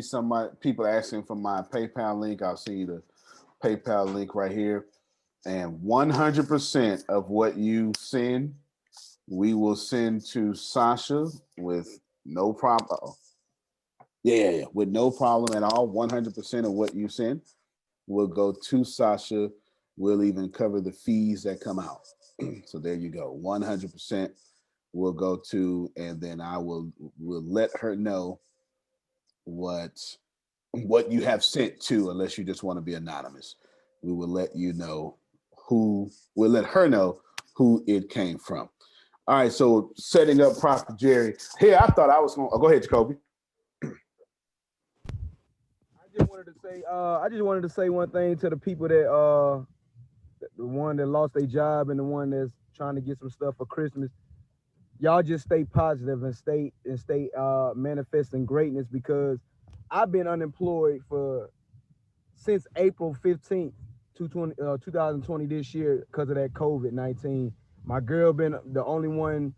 some people asking for my PayPal link. I'll see the PayPal link right here. And 100% of what you send, we will send to Sasha with no problem. Yeah, with no problem at all. 100% of what you send will go to Sasha. We'll even cover the fees that come out. So there you go. 100% will go to, and then I will let her know what you have sent to, unless you just want to be anonymous. We will let you know we'll let her know who it came from. All right, so setting up Prophet Jerry. Here, I thought I was going to go ahead, Jacoby. I just wanted to say one thing to the people that the one that lost their job and the one that's trying to get some stuff for Christmas. Y'all just stay positive and stay manifesting greatness, because I've been unemployed since April 15th, 2020 this year, because of that COVID-19. My girl been the only one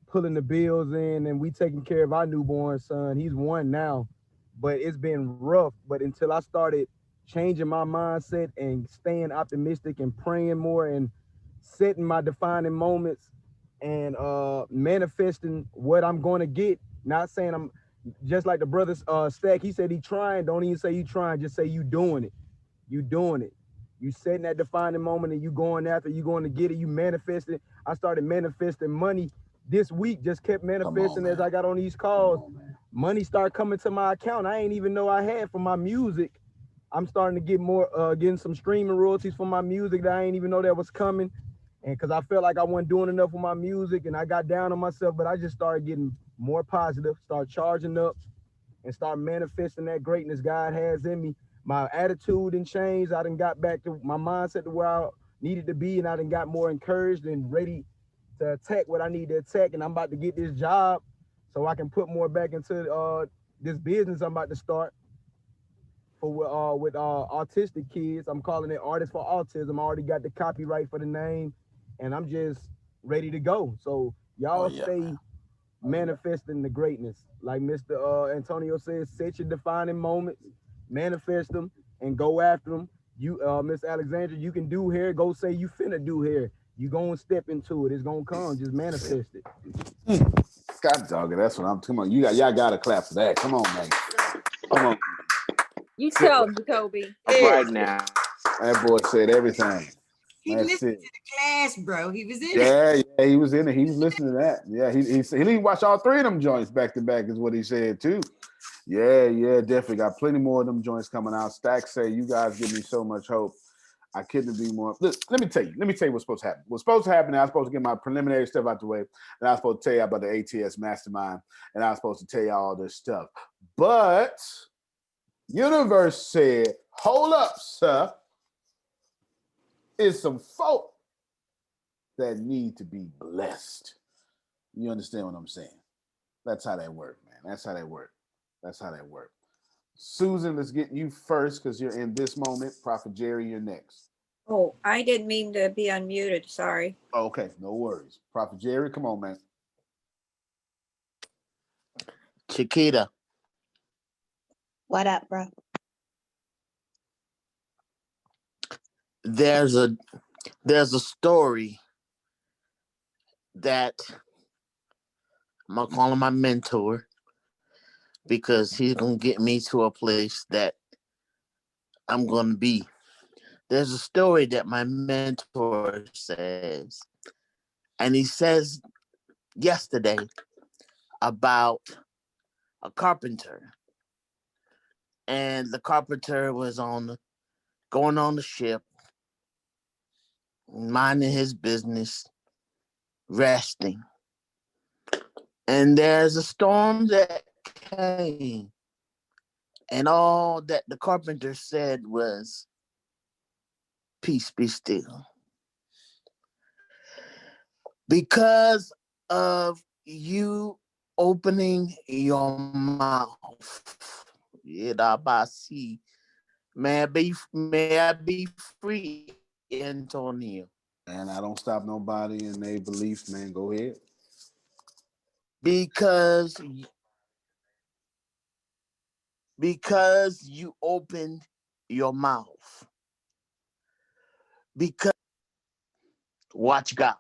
pulling the bills in, and we taking care of our newborn son. He's 1 now, but it's been rough. But until I started changing my mindset and staying optimistic and praying more and setting my defining moments and manifesting what I'm going to get, not saying I'm just like the brother Stack, he said he trying. Don't even say you trying, just say you doing it. You doing it. You setting that defining moment and you going after, you going to get it, you manifesting. I started manifesting money this week, just kept manifesting as I got on these calls. Money started coming to my account I ain't even know I had for my music. I'm starting to get more, getting some streaming royalties for my music that I ain't even know that was coming. And because I felt like I wasn't doing enough with my music and I got down on myself, but I just started getting more positive, start charging up and start manifesting that greatness God has in me. My attitude didn't change. I done got back to my mindset to where I needed to be, and I done got more encouraged and ready to attack what I need to attack. And I'm about to get this job so I can put more back into this business I'm about to start with autistic kids. I'm calling it Artists for Autism. I already got the copyright for the name, and I'm just ready to go. So y'all stay manifesting the greatness. Like Mr. Antonio says, set your defining moments, manifest them, and go after them. You, Miss Alexandra, you can do hair. Go say you finna do hair. You gonna step into it. It's gonna come. Just manifest it. God dog it. That's what I'm talking about. Y'all gotta clap for that. Come on, man. Come on. You tell him, Jacoby. Right now. That boy said everything. He That's listened it. to the class, bro. He was in it. Yeah, he was in it. He was listening to that. Yeah, he watched all 3 of them joints back to back, is what he said too. Yeah, definitely got plenty more of them joints coming out. Stack say, you guys give me so much hope. I couldn't be more. Look, let me tell you what's supposed to happen. What's supposed to happen, I was supposed to get my preliminary stuff out the way, and I was supposed to tell you about the ATS mastermind, and I was supposed to tell you all this stuff. But Universe said, hold up, sir. It's some folk that need to be blessed. You understand what I'm saying? That's how that work, man. That's how that work. That's how that work. Susan, let's get you first because you're in this moment. Prophet Jerry, you're next. Oh, I didn't mean to be unmuted. Sorry. Okay, no worries. Prophet Jerry, come on, man. Chiquita. What up, bro? There's a story that I'm gonna call him my mentor because he's gonna get me to a place that I'm gonna be. There's a story that my mentor says, and he says yesterday about a carpenter, and the carpenter was going on the ship, minding his business, resting. And there's a storm that came, and all that the carpenter said was, "Peace be still." Because of you opening your mouth, may I be free, Antonio. And I don't stop nobody in their beliefs, man. Go ahead. Because you opened your mouth. Because watch God.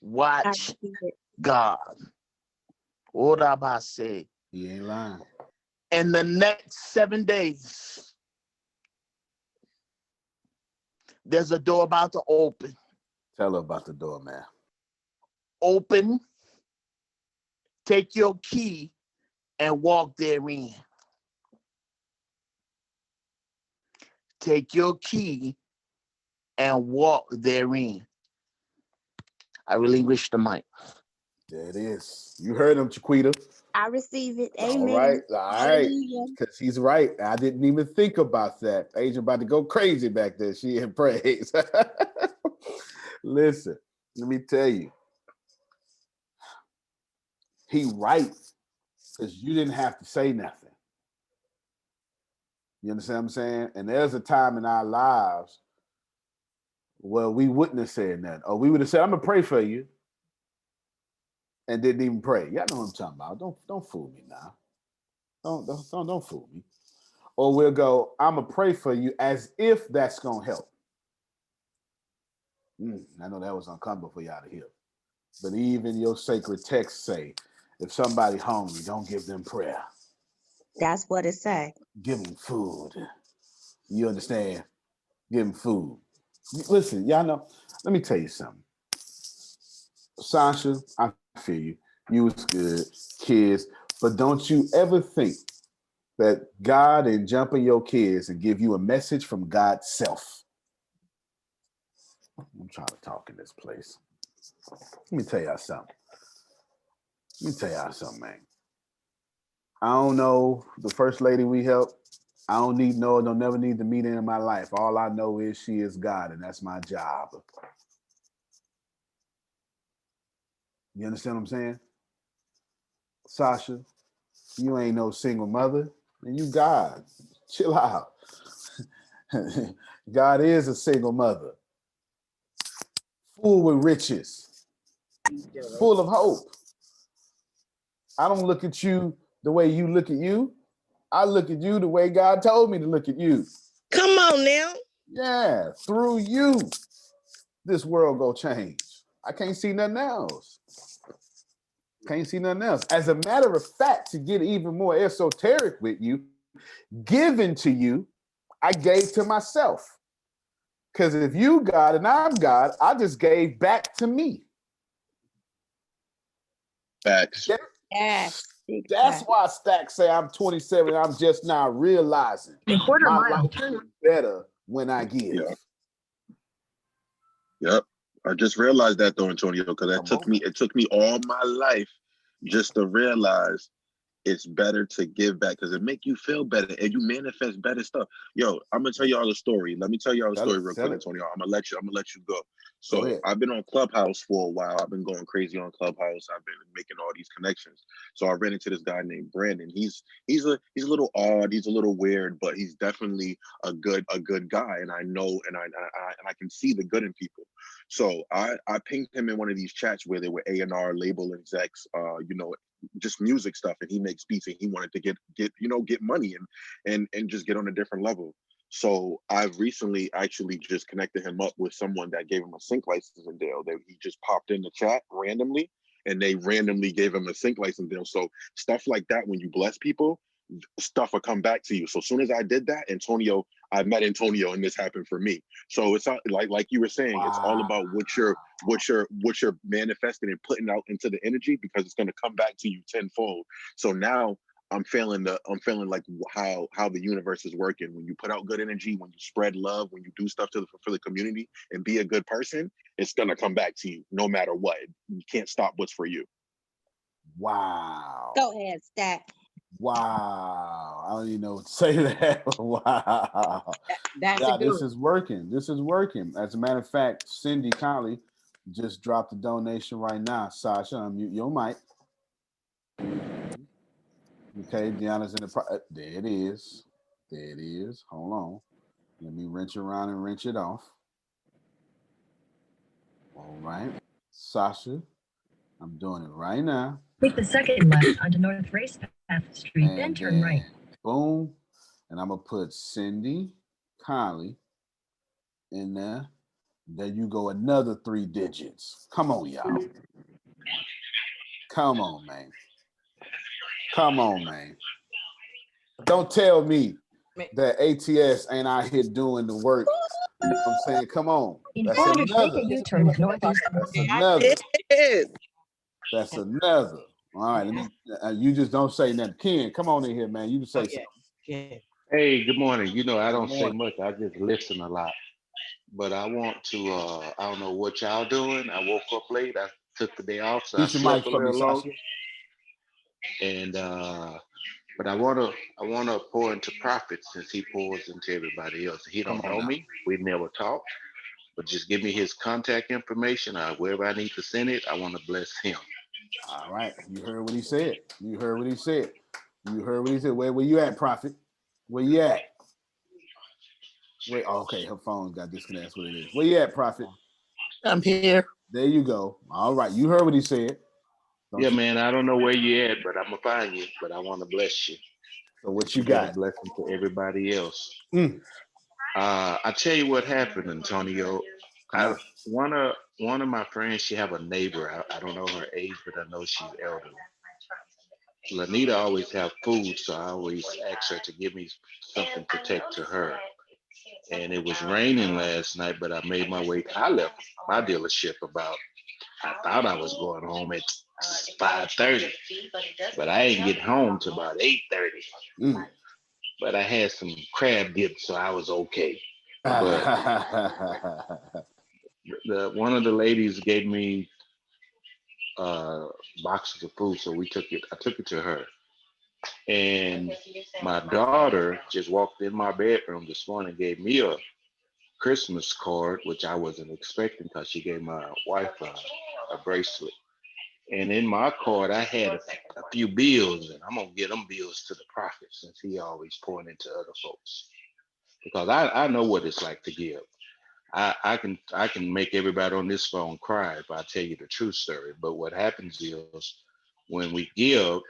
Watch God. What I say? He ain't lying. In the next 7 days, there's a door about to open. Tell her about the door, man. Open. Take your key and walk therein. Take your key and walk therein. I relinquish the mic. There it is. You heard him, Chiquita. I receive it. All Amen. right. Hallelujah. Because he's right. I didn't even think about that. Agent about to go crazy back there. She in praise. Listen, let me tell you. He right. Because you didn't have to say nothing. You understand what I'm saying? And there's a time in our lives where we wouldn't have said nothing. Or we would have said, I'm going to pray for you. And didn't even pray. Y'all know what I'm talking about. Don't fool me now. Don't fool me. Or we'll go, I'm going to pray for you as if that's going to help. I know that was uncomfortable for y'all to hear. But even your sacred texts say, if somebody hungry, don't give them prayer. That's what it say. Give them food. You understand? Give them food. Listen, y'all know, let me tell you something. Sasha, I feel you. You was good, kids. But don't you ever think that God ain't jumping your kids and give you a message from God's self. I'm trying to talk in this place. Let me tell y'all something. Man. I don't know the first lady we helped. I don't never need to meet her in my life. All I know is she is God, and that's my job. You understand what I'm saying? Sasha, you ain't no single mother, and you God. Chill out. God is a single mother, full with riches, full of hope. I don't look at you the way you look at you. I look at you the way God told me to look at you. Come on now. Yeah, through you, this world go change. I can't see nothing else. As a matter of fact, to get even more esoteric with you, given to you, I gave to myself. Because if you God and I'm God, I just gave back to me. Facts. Yes. That's why Stack say I'm 27. I'm just now realizing my life is better when I give. Yep. I just realized that though, Antonio, because it took me all my life just to realize it's better to give back because it make you feel better and you manifest better stuff. Yo, I'm gonna tell y'all a story. Let me tell y'all a story real quick, Antonio. I'm gonna let you go. So I've been on Clubhouse for a while. I've been going crazy on Clubhouse. I've been making all these connections. So I ran into this guy named Brandon. He's a little odd. He's a little weird, but he's definitely a good guy. And I know, and I can see the good in people. So I pinged him in one of these chats where there were A&R label execs, just music stuff, and he makes beats, and he wanted to get money and just get on a different level. So I've recently actually just connected him up with someone that gave him a sync licensing deal. That he just popped in the chat randomly, and they randomly gave him a sync license deal. So stuff like that, when you bless people, stuff will come back to you. So as soon as I did that, I met Antonio, and this happened for me. So it's not like you were saying, it's all about what you're manifesting and putting out into the energy, because it's going to come back to you tenfold. So now I'm feeling like how the universe is working. When you put out good energy, when you spread love, when you do stuff for the community and be a good person, it's gonna come back to you no matter what. You can't stop what's for you. Wow. Go ahead, Stack. Wow. I don't even know what to say to that. Wow. That's a good this is working. This is working. As a matter of fact, Cindy Conley just dropped a donation right now. Sasha, unmute your mic. Okay, Deanna's in the there it is. There it is. Hold on. Let me wrench around and wrench it off. All right. Sasha, I'm doing it right now. Take the second left onto North Race Path Street, then turn right. Boom. And I'm going to put Cindy Conley in there. There you go, another 3 digits. Come on, y'all. Come on, man. Come on, man. Don't tell me that ATS ain't out here doing the work. I'm saying, come on. That's another. U-turn northeast. That's another. That's another. All right, let me. You just don't say nothing. Ken, come on in here, man. You can say something. Hey, good morning. I don't say much. I just listen a lot. But I want to. I don't know what y'all doing. I woke up late. I took the day off, so I slept a little longer. And but I wanna pour into Prophet, since he pours into everybody else. He don't know me. We've never talked. But just give me his contact information. Wherever I need to send it, I want to bless him. All right. You heard what he said. Where you at, Prophet? Where you at? Wait, okay, her phone got disconnected. That's what it is. Where you at, Prophet? I'm here. There you go. All right. You heard what he said. Man, I don't know where you at, but I'm going to find you. But I want to bless you. So what you got? A blessing to everybody else. I tell you what happened, Antonio. One of my friends, she have a neighbor. I don't know her age, but I know she's elderly. Lanita always have food, so I always ask her to give me something to take to her. And it was raining last night, but I made my way. I left my dealership I thought I was going home at 5:30, but I didn't get home till about 8:30. But I had some crab dip, so I was okay. But one of the ladies gave me boxes of food, so I took it to her. And my daughter just walked in my bedroom this morning and gave me a Christmas card, which I wasn't expecting, because she gave my wife a bracelet. And in my card, I had a few bills, and I'm going to get them bills to the Prophet, since he always pouring into other folks. Because I know what it's like to give. I can make everybody on this phone cry if I tell you the true story. But what happens is, when we give,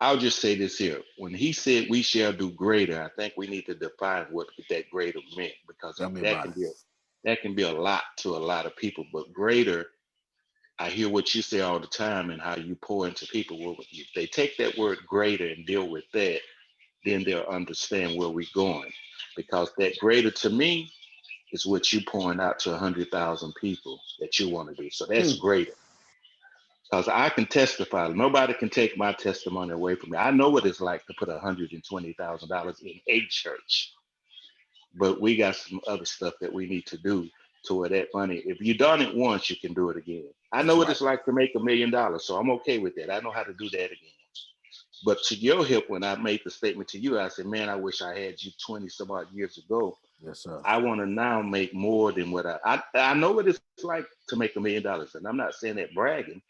I'll just say this here. When he said we shall do greater, I think we need to define what that greater meant, because that can be a lot to a lot of people. But greater, I hear what you say all the time and how you pour into people. Well, if they take that word greater and deal with that, then they'll understand where we're going. Because that greater to me is what you pouring out to 100,000 people that you want to do. So that's greater. Because I can testify. Nobody can take my testimony away from me. I know what it's like to put $120,000 in a church. But we got some other stuff that we need to do to where that money, if you done it once, you can do it again. I know what it's like to make $1 million, so I'm okay with that. I know how to do that again. But to your help, when I made the statement to you, I said, man, I wish I had you 20 some odd years ago. Yes, sir. I want to now make more than what I know what it's like to make $1 million. And I'm not saying that bragging,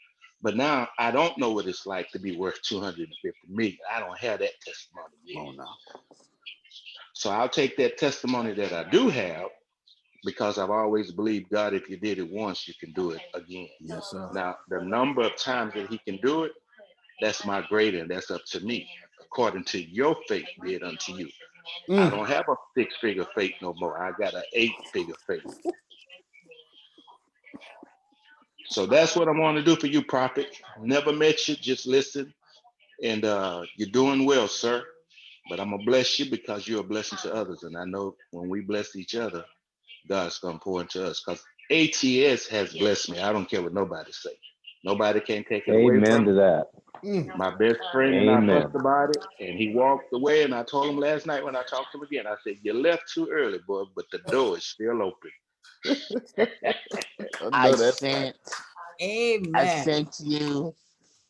but now I don't know what it's like to be worth 250 million. I don't have that testimony yet. Oh, no. So I'll take that testimony that I do have, because I've always believed, God, if you did it once, you can do it again. Yes, sir. Now, the number of times that he can do it, that's my grade, and that's up to me. According to your faith, be it unto you. I don't have a 6-figure faith no more. I got an 8-figure faith. So that's what I want to do for you, Prophet. Never met you, just listen. And you're doing well, sir. But I'm going to bless you because you're a blessing to others. And I know when we bless each other, God's going to pour into us. Because ATS has blessed me. I don't care what nobody say. Nobody can take it away Amen from to me. that. My best friend and I Amen. fussed about it, and he walked away. And I told him last night when I talked to him again, I said, you left too early, boy, but the door is still open. I sent Amen. you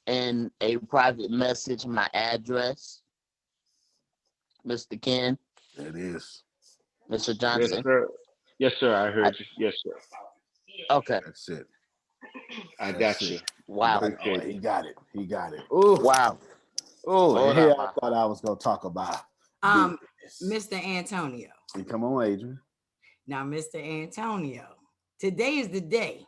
in a private message my address, Mr. Ken. It is. Mr. Johnson. Yes, sir. Yes, sir. I heard you. Yes, sir. Okay. That's it. I got you. Wow. Appreciate He got it. He got it. Oh, wow. Oh, Hold and here on, I thought I was going to talk about Mr. Antonio. Come on, Adrian. Now, Mr. Antonio, today is the day.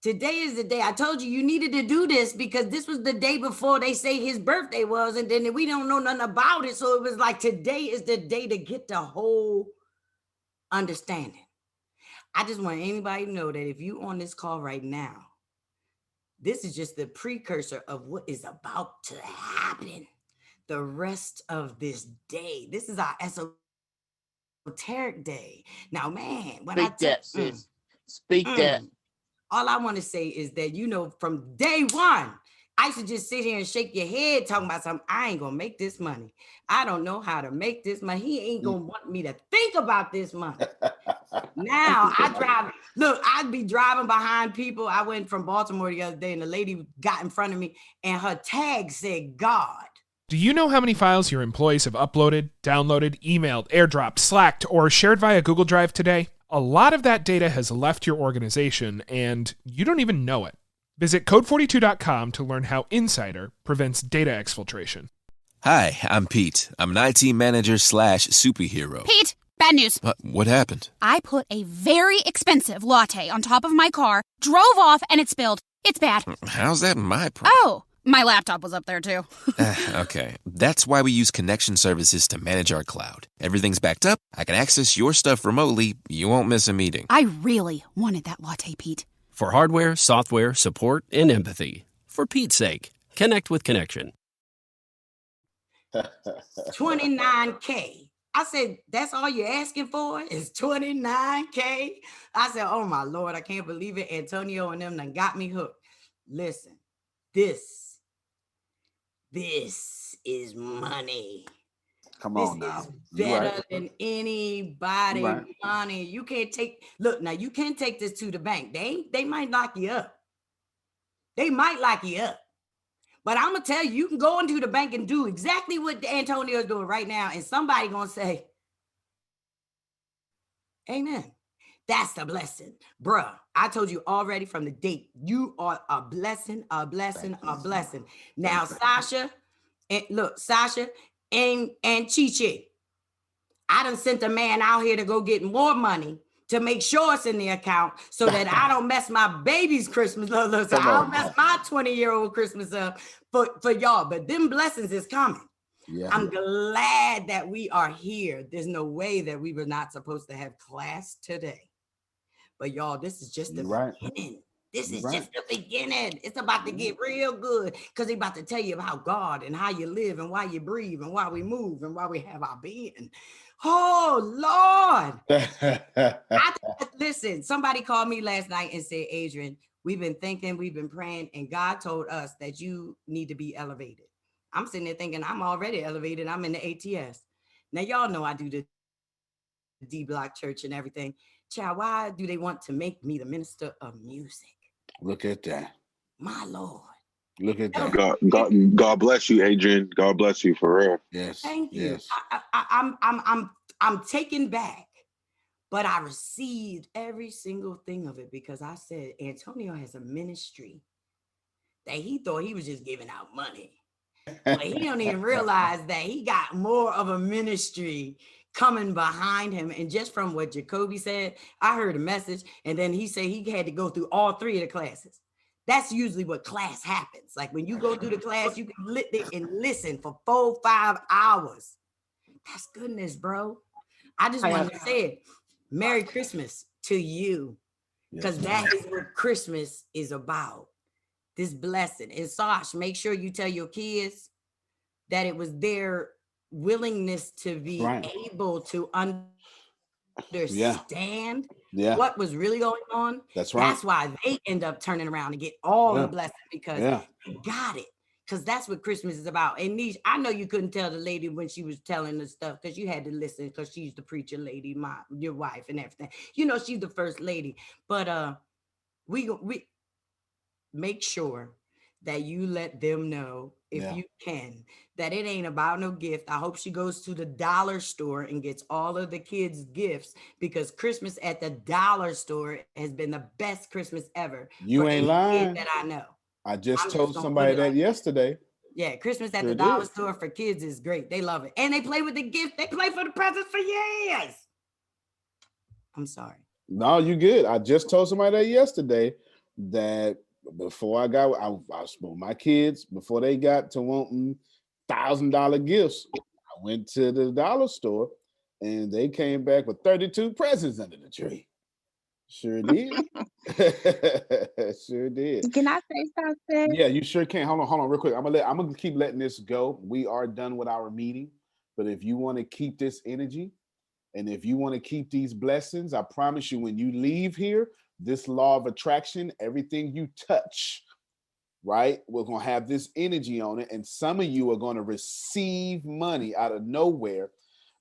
Today is the day. I told you needed to do this because this was the day before they say his birthday was, and then we don't know nothing about it. So it was like, today is the day to get the whole understanding. I just want anybody to know that if you on this call right now, this is just the precursor of what is about to happen the rest of this day. This is our esoteric day. Now, man, when Speak that, sis. Speak that. All I want to say is that, from day one, I should just sit here and shake your head talking about something. I ain't going to make this money. I don't know how to make this money. He ain't going to want me to think about this money. Now I'd be driving behind people. I went from Baltimore the other day and the lady got in front of me and her tag said God. Do you know how many files your employees have uploaded, downloaded, emailed, airdropped, slacked, or shared via Google Drive today? A lot of that data has left your organization, and you don't even know it. Visit code42.com to learn how Insider prevents data exfiltration. Hi, I'm Pete. I'm an IT manager / superhero. Pete, bad news. What happened? I put a very expensive latte on top of my car, drove off, and it spilled. It's bad. How's that my problem? Oh, my laptop was up there too. Okay, that's why we use connection services to manage our cloud. Everything's backed up. I can access your stuff remotely. You won't miss a meeting. I really wanted that latte, Pete. For hardware, software, support, and empathy. For Pete's sake, connect with Connection. 29K. I said, that's all you're asking for is 29K? I said, oh my Lord, I can't believe it. Antonio and them done got me hooked. Listen, this is money. Come on now. This is better than anybody money. You can't take, look, now you can't take this to the bank. They might lock you up. They might lock you up. But I'm going to tell you, you can go into the bank and do exactly what Antonio is doing right now. And somebody going to say, amen. That's the blessing. Bruh, I told you already from the date, you are a blessing, a blessing, a blessing. Now, Sasha, and Chi-Chi, I done sent a man out here to go get more money to make sure it's in the account so that I don't mess my baby's Christmas up. So I don't mess my 20-year-old Christmas up for y'all. But them blessings is coming. Yeah. I'm glad that we are here. There's no way that we were not supposed to have class today. But y'all, this is just the beginning. This is just the beginning. It's about to get real good because they're about to tell you about God and how you live and why you breathe and why we move and why we have our being. Oh, Lord. Listen, somebody called me last night and said, Adrian, we've been thinking, we've been praying, and God told us that you need to be elevated. I'm sitting there thinking I'm already elevated. I'm in the ATS. Now, y'all know I do the D-Block church and everything. Child, why do they want to make me the minister of music? Look at that. My Lord. Look at that. God bless you, Adrian. God bless you for real. Yes. Thank you. Yes. I'm taken back, but I received every single thing of it because I said Antonio has a ministry that he thought he was just giving out money. But he don't even realize that he got more of a ministry coming behind him. And just from what Jacoby said, I heard a message, and then he said he had to go through all 3 of the classes. That's usually what class happens. Like when you go through the class, you can lit it and listen for 4-5 hours. That's goodness, bro. I just wanted to say it. Merry Christmas to you, because that is what Christmas is about. This blessing. And Sash, make sure you tell your kids that it was their willingness to be able to understand what was really going on. That's right. That's why they end up turning around and get all the blessing because they got it. Because that's what Christmas is about. And Niche, I know you couldn't tell the lady when she was telling the stuff because you had to listen because she's the preacher lady, your wife and everything. You know, she's the first lady. But we make sure that you let them know, if you can, that it ain't about no gift. I hope she goes to the dollar store and gets all of the kids gifts, because Christmas at the dollar store has been the best Christmas ever. You ain't lying. That I know. I just told somebody that yesterday. Yeah, Christmas at the dollar store for kids is great. They love it. And they play with the gift. They play for the presents for years. I'm sorry. No, you good. I just told somebody that yesterday that before I spoke my kids, before they got to wanting $1,000 gifts, I went to the dollar store and they came back with 32 presents under the tree. Sure did. Sure did. Can I say something? Yeah, you sure can. Hold on real quick. I'm gonna keep letting this go. We are done with our meeting. But if you want to keep this energy and if you want to keep these blessings, I promise you, when you leave here, this law of attraction, everything you touch, right, we're gonna have this energy on it. And some of you are going to receive money out of nowhere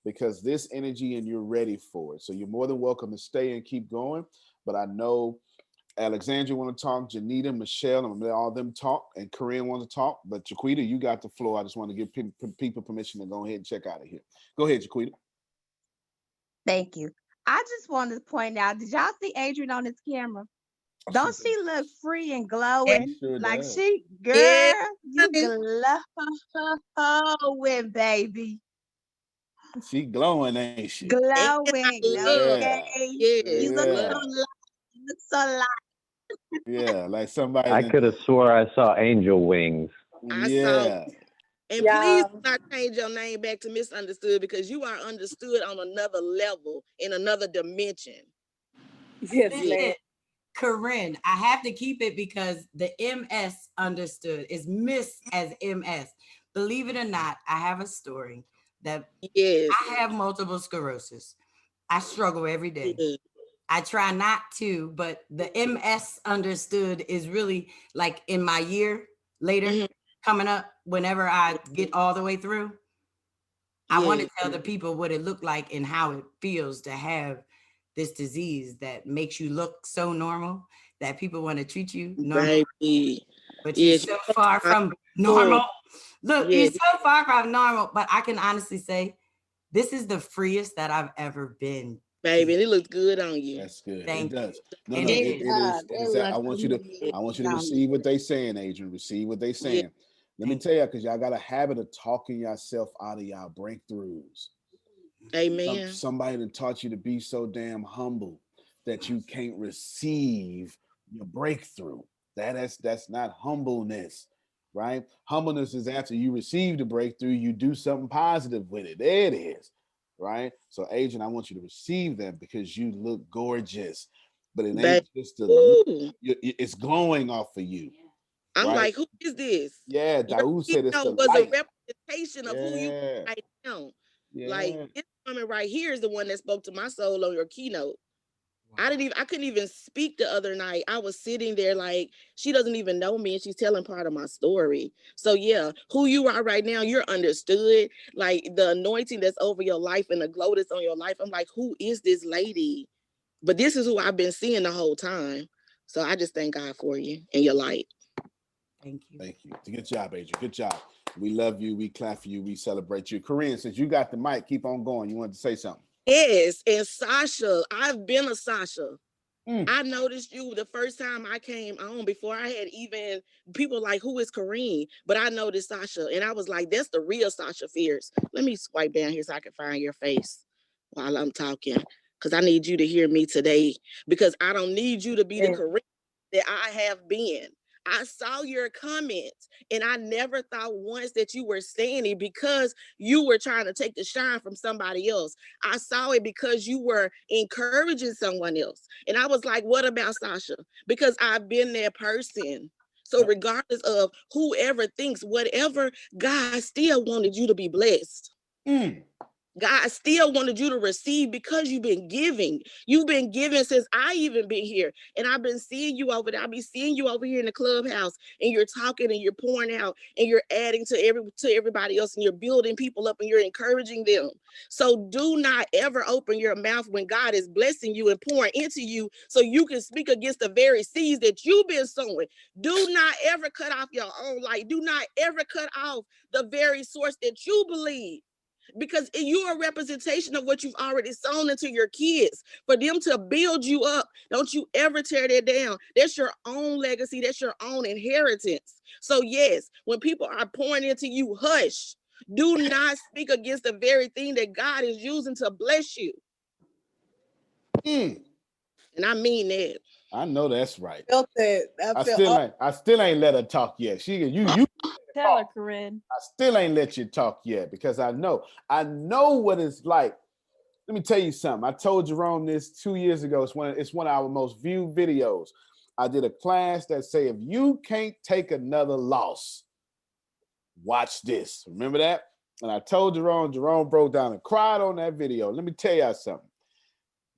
because this energy and you're ready for it. So you're more than welcome to stay and keep going. But I know Alexandria want to talk, Janita, Michelle, I'm gonna let all of them talk, and Corinne wants to talk. But Jaquita, you got the floor. I just want to give people permission to go ahead and check out of here. Go ahead, Jaquita. Thank you. I just wanted to point out, did y'all see Adrian on his camera? Don't she look free and glowing? Sure like does. girl, you glowing, baby. She glowing, ain't she? Glowing, okay? You look so light. You look so light. Yeah, like somebody. I could have swore I saw angel wings. Yeah. And please do not change your name back to misunderstood, because you are understood on another level, in another dimension. Listen, Corinne, I have to keep it because the MS understood is Miss as MS. Believe it or not, I have a story that I have multiple sclerosis. I struggle every day. I try not to, but the MS understood is really like in my year later coming up, whenever I get all the way through. I want to tell the people what it looked like and how it feels to have this disease that makes you look so normal that people want to treat you normal. But you're so far from normal. Look, you're so far from normal, but I can honestly say this is the freest that I've ever been. Baby, it looks good on you. That's good. Thank it does. you. No, And it is that I want you to receive what they saying, Adrian. Receive what they saying. Let me tell you, because y'all got a habit of talking yourself out of y'all breakthroughs. Amen. Somebody that taught you to be so damn humble that you can't receive your breakthrough. That's not humbleness, right? Humbleness is after you receive the breakthrough, you do something positive with it. There it is, right? So, Adrian, I want you to receive that because you look gorgeous, but it ain't just it's glowing off of you. I'm right? like, who is this? Yeah, Daoud said it's the was light. a representation of who you are right now. Like this woman right here is the one that spoke to my soul on your keynote. Wow. I couldn't even speak the other night. I was sitting there like, she doesn't even know me and she's telling part of my story. So yeah, who you are right now, you're understood. Like the anointing that's over your life and the glow that's on your life. I'm like, who is this lady? But this is who I've been seeing the whole time. So I just thank God for you and your light. Thank you. Thank you. Good job, Adrian. Good job. We love you. We clap for you. We celebrate you. Corinne, since you got the mic, keep on going. You wanted to say something? Yes, and Sasha, I've been a Sasha. I noticed you the first time I came on before I had even people like, who is Kareem? But I noticed Sasha, and I was like, that's the real Sasha Fierce. Let me swipe down here so I can find your face while I'm talking, because I need you to hear me today, because I don't need you to be the Kareem that I have been. I saw your comments and I never thought once that you were saying it because you were trying to take the shine from somebody else. I saw it because you were encouraging someone else. And I was like, what about Sasha? Because I've been that person. So regardless of whoever thinks, whatever, God still wanted you to be blessed. God still wanted you to receive because you've been giving. You've been giving since I even been here. And I've been seeing you over there. I'll be seeing you over here in the clubhouse, and you're talking and you're pouring out and you're adding to everybody else, and you're building people up and you're encouraging them. So do not ever open your mouth when God is blessing you and pouring into you so you can speak against the very seeds that you've been sowing. Do not ever cut off your own light. Do not ever cut off the very source that you believe, because you are a representation of what you've already sown into your kids for them to build you up. Don't you ever tear that down. That's your own legacy. That's your own inheritance. So yes, when people are pouring into you, hush. Do not speak against the very thing that God is using to bless you. And I mean that. I know that's right. Felt that. I still ain't let her talk yet. You Tell her, Corinne. I still ain't let you talk yet because I know what it's like. Let me tell you something. I told Jerome this 2 years ago. It's one of our most viewed videos. I did a class that say, if you can't take another loss, watch this. Remember that? And I told Jerome broke down and cried on that video. Let me tell y'all something.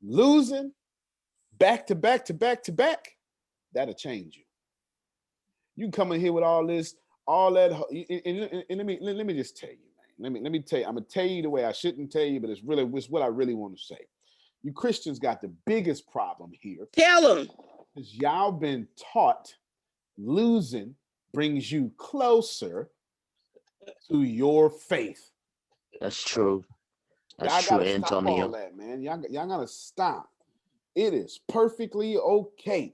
Losing back to back to back to back, that'll change you. You can come in here with all that, and let me just tell you, man. Let me tell you. I'm gonna tell you the way I shouldn't tell you, but it's what I really want to say. You Christians got the biggest problem here. Tell them. Because y'all been taught losing brings you closer to your faith. That's true. Y'all gotta stop all that, man. Y'all gotta stop. It is perfectly okay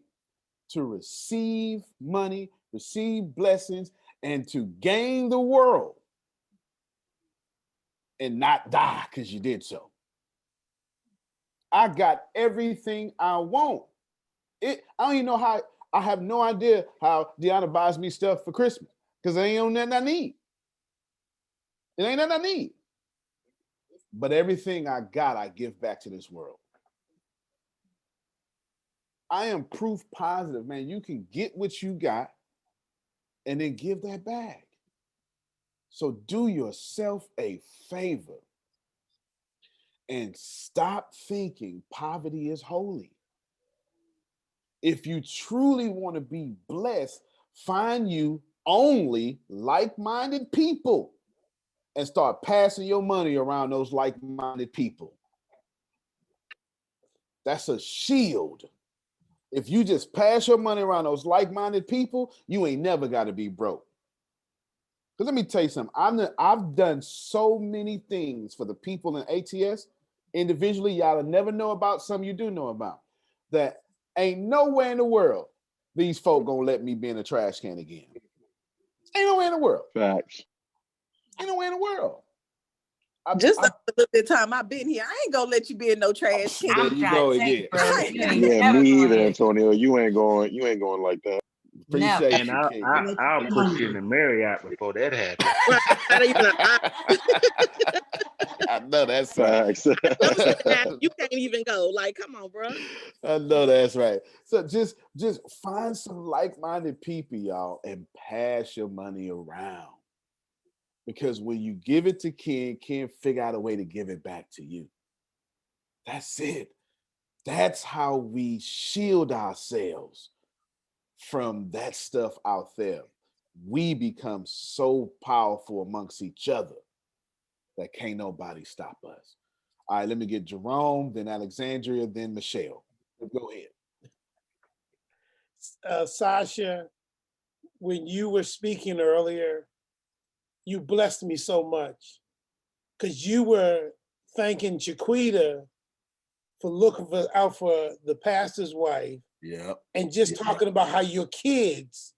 to receive money, receive blessings, and to gain the world and not die because you did so. I got everything I want. I don't even know how. I have no idea how Deanna buys me stuff for Christmas because it ain't nothing I need. It ain't nothing I need. But everything I got, I give back to this world. I am proof positive, man. You can get what you got and then give that back. So do yourself a favor and stop thinking poverty is holy. If you truly want to be blessed, find you only like-minded people and start passing your money around those like-minded people. That's a shield. If you just pass your money around those like-minded people, you ain't never got to be broke. Because let me tell you something. I've done so many things for the people in ATS individually. Y'all will never know about. Some you do know about. That ain't nowhere in the world these folk gonna let me be in a trash can again. Ain't nowhere in the world. Facts. Ain't nowhere in the world. Just a little bit of time I've been here, I ain't gonna let you be in no trash can. There you go again. Yeah, me either, Antonio. You ain't going like that. Appreciate And you, I'll put you in the Marriott before that happens. I know that's facts. You can't even go. Like, come on, bro. I know that's right. So just find some like-minded people, y'all, and pass your money around. Because when you give it to Ken figure out a way to give it back to you. That's it. That's how we shield ourselves from that stuff out there. We become so powerful amongst each other that can't nobody stop us. All right, let me get Jerome, then Alexandria, then Michelle. Go ahead. Sasha, when you were speaking earlier, you blessed me so much because you were thanking Chiquita for looking out for the pastor's wife. Yeah. And just talking about how your kids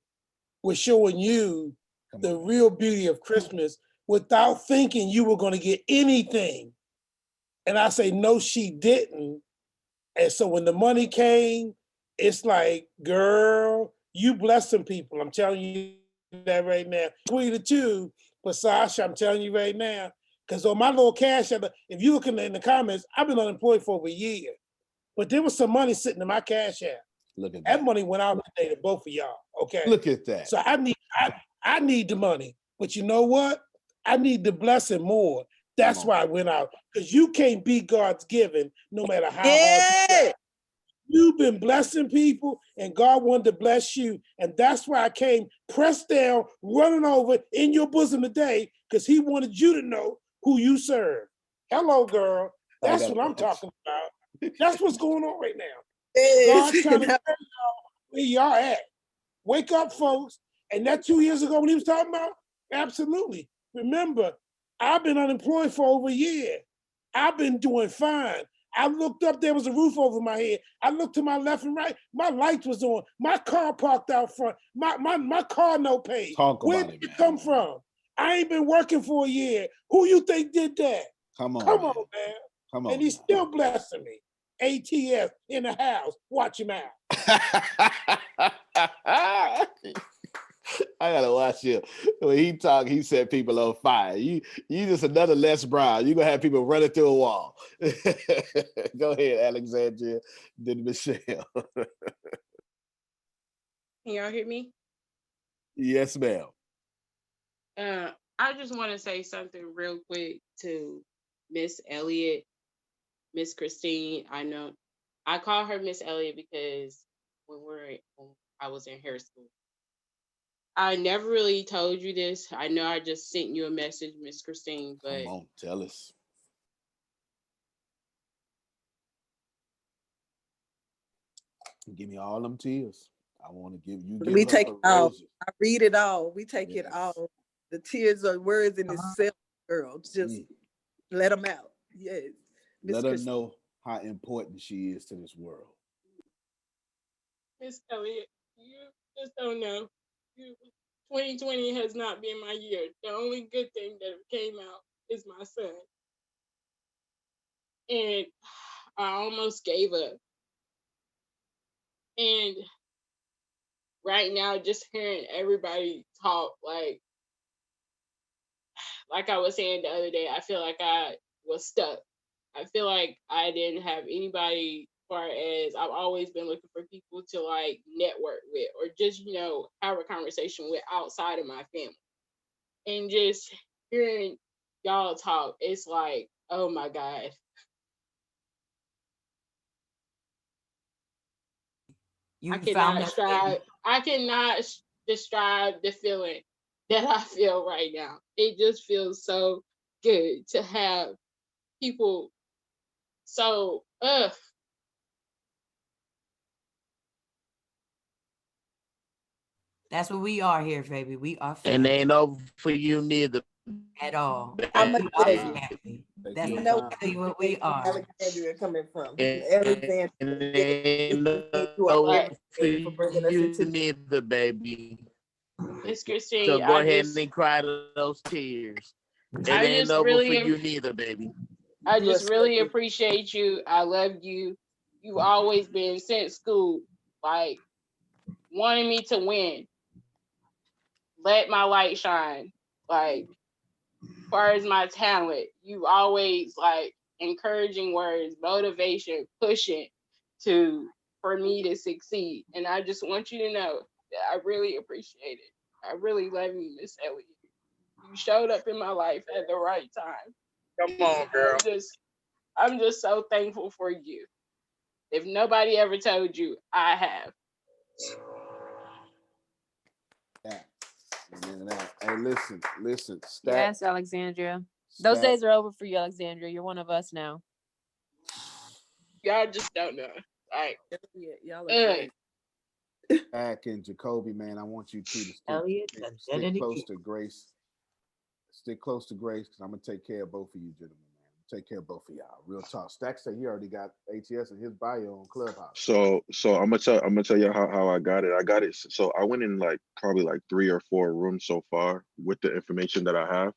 were showing you the real beauty of Christmas without thinking you were going to get anything. And I say, no, she didn't. And so when the money came, it's like, girl, you bless some people. I'm telling you that right now. Tweet it too, but Sasha, I'm telling you right now, because on my little cash, if you look in the comments, I've been unemployed for over a year, but there was some money sitting in my cash app. Look at that money went out today to both of y'all. Okay. Look at that. So I need the money, but you know what? I need the blessing more. That's why I went out, because you can't beat God's giving no matter how hard you try. You've been blessing people, and God wanted to bless you. And that's why I came pressed down, running over in your bosom today, because he wanted you to know who you serve. Hello, girl. That's what I'm talking about. That's what's going on right now. God's trying to tell y'all where y'all at. Wake up, folks. And that 2 years ago when he was talking about, absolutely. Remember, I've been unemployed for over a year. I've been doing fine. I looked up, there was a roof over my head. I looked to my left and right, my lights was on. My car parked out front. My car no paid. Where did it come from? I ain't been working for a year. Who you think did that? Come on, man. Come on. And he's still blessing me. ATS in the house. Watch him out. I gotta watch him. When he talk, he set people on fire. You just another Les Brown. You're gonna have people running through a wall. Go ahead, Alexandria. Then Michelle. Can y'all hear me? Yes, ma'am. I just want to say something real quick to Miss Elliott, Miss Christine. I know I call her Miss Elliott because when I was in hair school, I never really told you this. I know I just sent you a message, Miss Christine, but come on, tell us. Give me all them tears. I want to give you. We take it all. I read it all. We take it all. The tears are words in itself, girl. Just let them out. Yes. Let her know how important she is to this world. Miss Elliott, you just don't know. 2020 has not been my year. The only good thing that came out is my son. And I almost gave up. And right now, just hearing everybody talk, like I was saying the other day, I feel like I was stuck. I feel like I didn't have anybody, as far as I've always been looking for people to network with, or just, have a conversation with outside of my family. And just hearing y'all talk, it's like, oh my God. I cannot describe the feeling that I feel right now. It just feels so good to have people so That's what we are here, baby. We are family. And ain't over for you neither. At all. I'm gonna tell you. Family. That's You know exactly what we are. Alexandria coming from. And Alexandria, ain't over for you neither, baby. Miss Christine, So go ahead and cry those tears. It ain't over for you neither, baby. I just really appreciate you. I love you. You've always been since school, wanting me to win. Let my light shine. As far as my talent, you always encouraging words, motivation, pushing for me to succeed. And I just want you to know that I really appreciate it. I really love you, Miss Elliott. You showed up in my life at the right time. Come on, girl. I'm just so thankful for you. If nobody ever told you, I have. Hey, listen. Yes, Alexandria. Those days are over for you, Alexandria. You're one of us now. Y'all just don't know. Y'all are great. Back and Jacoby, man, I want you two to Elliot, stick close to Grace. Stick close to Grace, because I'm gonna take care of both of you gentlemen, man. Take care of both of y'all. Real talk. Stack said he already got ATS in his bio on Clubhouse. So I'm gonna tell you how I got it. I got it. So I went in like probably like 3 or 4 rooms so far with the information that I have.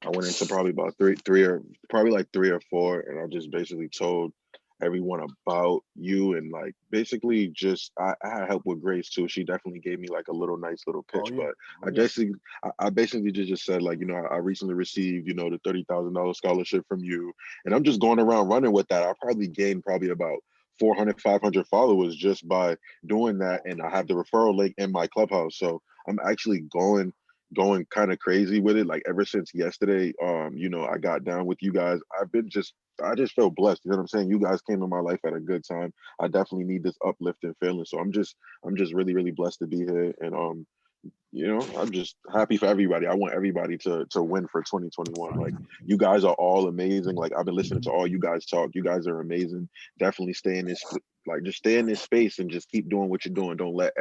I went into probably about three or probably like 3 or 4, and I just basically told everyone about you, and like basically just I had help with Grace too. She definitely gave me like a nice little pitch, but I basically just said like, I recently received, the $30,000 scholarship from you, and I'm just going around running with that. I probably gained about 400, 500 followers just by doing that, and I have the referral link in my Clubhouse, so I'm actually going kind of crazy with it. Like ever since yesterday, I got down with you guys. I just feel blessed. You know what I'm saying? You guys came in my life at a good time. I definitely need this uplifting feeling. So I'm just really, really blessed to be here. And I'm just happy for everybody. I want everybody to win for 2021. Like, you guys are all amazing. Like, I've been listening to all you guys talk. You guys are amazing. Definitely stay in this, just stay in this space and just keep doing what you're doing. Don't let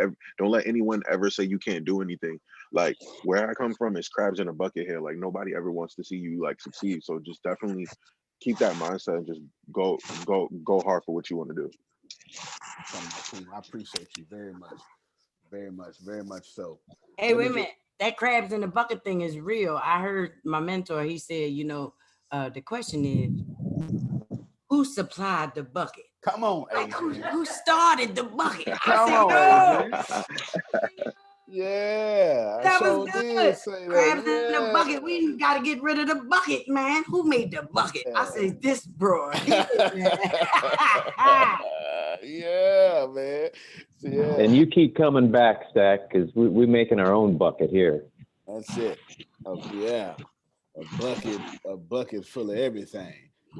anyone ever say you can't do anything. Like, where I come from is crabs in a bucket here. Like, nobody ever wants to see you like succeed. So just definitely keep that mindset and just go hard for what you want to do. I appreciate you very much. Very much, very much so. Hey, wait a minute. That crabs in the bucket thing is real. I heard my mentor, he said, the question is, who supplied the bucket? Come on, like, who started the bucket? Come on, yeah, that was good. Crabs in the bucket. We got to get rid of the bucket, man. Who made the bucket? I say this, bro. Yeah, man. Yeah. And you keep coming back, Stack, because we're making our own bucket here. That's it. Yeah, a bucket full of everything.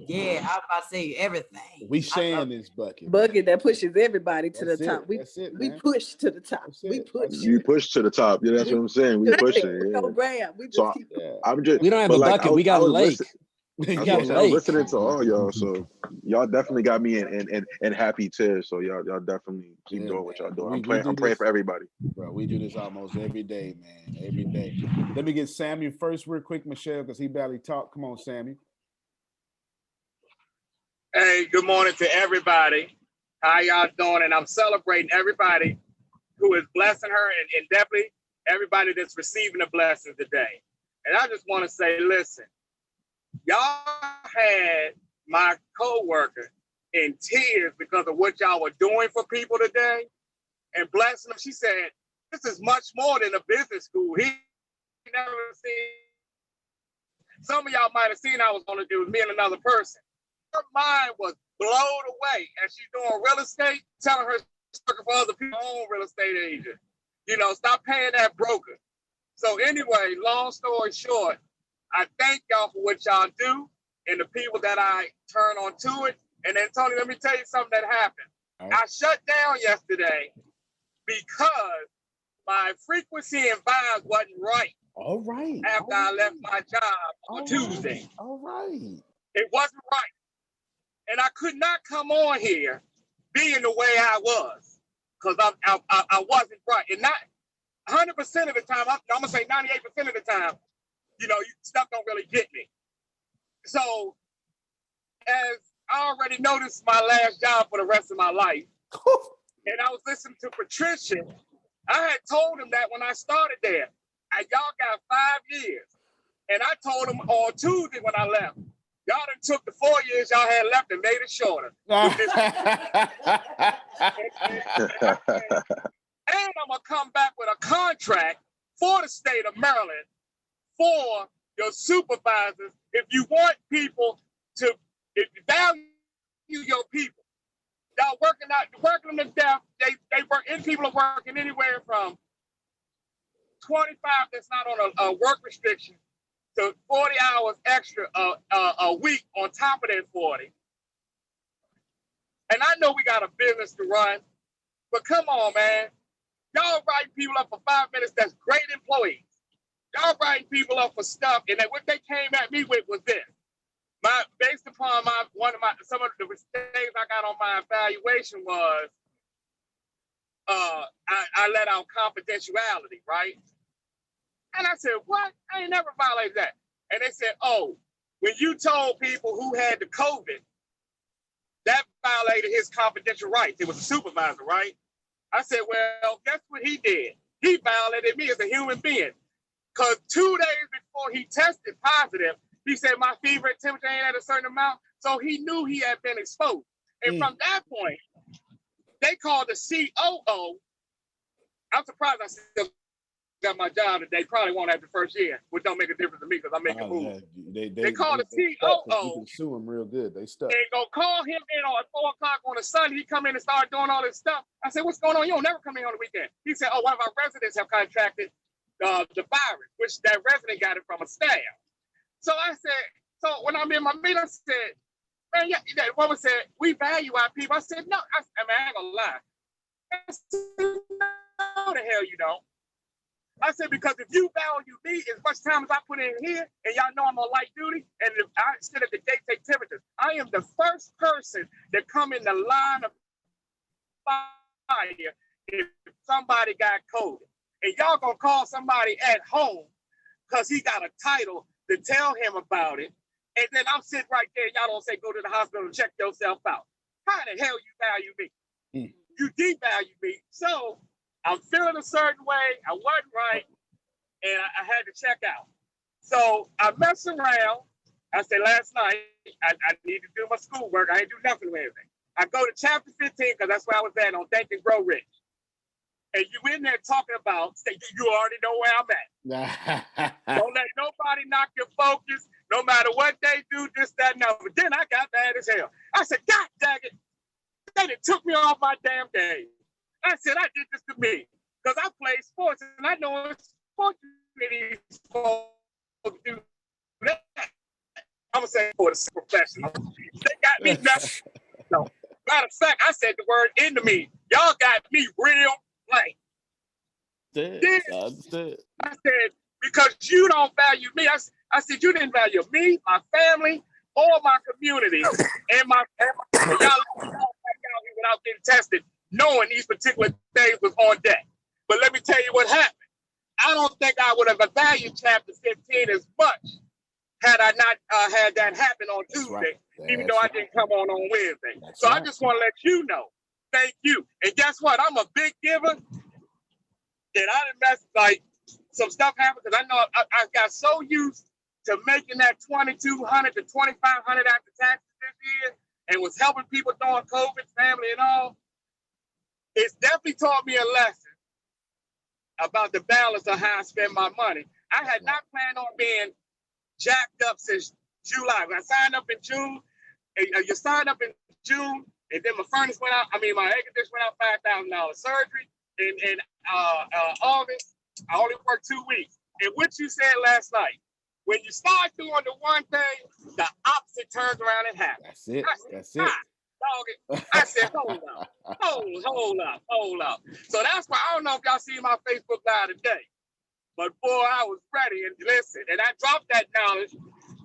Yeah, I was about to say everything. We sharing this bucket. Bucket that pushes everybody to That's the top. We push to the top. We push. You push to the top. Yeah, that's what I'm saying. We push it. Yeah. No grab. We just So keep. We don't have a bucket. We got a lake. I was listening to all y'all, so y'all definitely got me in happy tears. So y'all definitely keep doing what y'all doing. I'm praying for everybody. Bro, we do this almost every day, man. Every day. Let me get Sammy first, real quick, Michelle, because he barely talked. Come on, Sammy. Hey, good morning to everybody. How y'all doing? And I'm celebrating everybody who is blessing her, and definitely everybody that's receiving a blessing today. And I just want to say, listen, y'all had my coworker in tears because of what y'all were doing for people today and blessing them. She said, this is much more than a business school. He never seen. Some of y'all might have seen I was going to do with me and another person. Her mind was blown away, and she's doing real estate, telling her she's working for other people, own real estate agent. Stop paying that broker. So anyway, long story short, I thank y'all for what y'all do and the people that I turn on to it. And then, Tony, let me tell you something that happened. Right. I shut down yesterday because my frequency and vibes wasn't right. All right. After I left my job on Tuesday. All right. It wasn't right. And I could not come on here being the way I was because I wasn't right. And not 100% of the time, I'm going to say 98% of the time, stuff don't really get me. So as I already noticed my last job for the rest of my life, and I was listening to Patricia, I had told him that when I started there, y'all got 5 years. And I told him on Tuesday when I left, y'all done took the 4 years y'all had left and made it shorter. And I'm going to come back with a contract for the state of Maryland for your supervisors if you want people to value your people. Y'all working them to death. They work, and people are working anywhere from 25 that's not on a work restriction to 40 hours extra a week on top of that 40. And I know we got a business to run, but come on, man. Y'all writing people up for 5 minutes, that's great employees. Y'all writing people up for stuff, and what they came at me with was this. Based upon some of the mistakes I got on my evaluation was, I I let out confidentiality, right? And I said, what? I ain't never violated that. And they said, oh, when you told people who had the COVID, that violated his confidential rights. It was a supervisor, right? I said, well, guess what he did? He violated me as a human being. Because 2 days before he tested positive, he said my fever and temperature ain't at a certain amount. So he knew he had been exposed. And from that point, they called the COO. I'm surprised I still got my job today. Probably won't after the first year, which don't make a difference to me because I'm making moves. They called the COO. You can sue them real good. They stuck. And go call him in at 4 o'clock on a Sunday. He come in and start doing all this stuff. I said, what's going on? You don't never come in on the weekend. He said, oh, one of our residents have contracted the virus, which that resident got it from a staff. So I said, so when I'm in my meeting, I said, man, yeah, that woman said, we value our people. I said, no, I ain't gonna lie. I said, no, the hell you don't. I said, because if you value me as much time as I put in here, and y'all know I'm on light duty, and if I sit at the gate, take temperatures, I am the first person that come in the line of fire if somebody got COVID. And y'all gonna call somebody at home because he got a title to tell him about it. And then I'm sitting right there, y'all don't say, go to the hospital and check yourself out. How the hell you value me? You devalue me. So I'm feeling a certain way. I wasn't right. And I had to check out. So I messed around. I said last night, I need to do my schoolwork. I ain't do nothing with anything. I go to chapter 15 because that's where I was at on Think and Grow Rich. And you in there talking about, you already know where I'm at. Don't let nobody knock your focus, no matter what they do, this, that, and that. But then I got mad as hell. I said, God dang it. They done took me off my damn game. I said, I did this to me. Because I play sports, and I know it's sports supposed to do that. I'm going to say for the professional. They got me messed. No. Matter of fact, I said the word into me. Y'all got me real blank. I said, because you don't value me. I said, you didn't value me, my family, or my community, and y'all let me out here without getting tested, knowing these particular things was on deck. But let me tell you what happened. I don't think I would have valued chapter 15 as much had I not had that happen on Tuesday, even though I didn't come on Wednesday. So I just want to let you know, thank you. And guess what? I'm a big giver. And I didn't mess, like, some stuff happened because I know I got so used to making that $2,200 to $2,500 after taxes this year and was helping people during COVID, family and all. It's definitely taught me a lesson about the balance of how I spend my money. I had not planned on being jacked up since July. When I signed up in June, and you signed up in June, and then my furnace went out. I mean, my air conditioner went out $5,000 surgery. In August, I only worked 2 weeks. And what you said last night, when you start doing the one thing, the opposite turns around and happens. That's it. That's it. Dog it. I said, hold up. So that's why I don't know if y'all see my Facebook Live today. But boy, I was ready and listen. And I dropped that knowledge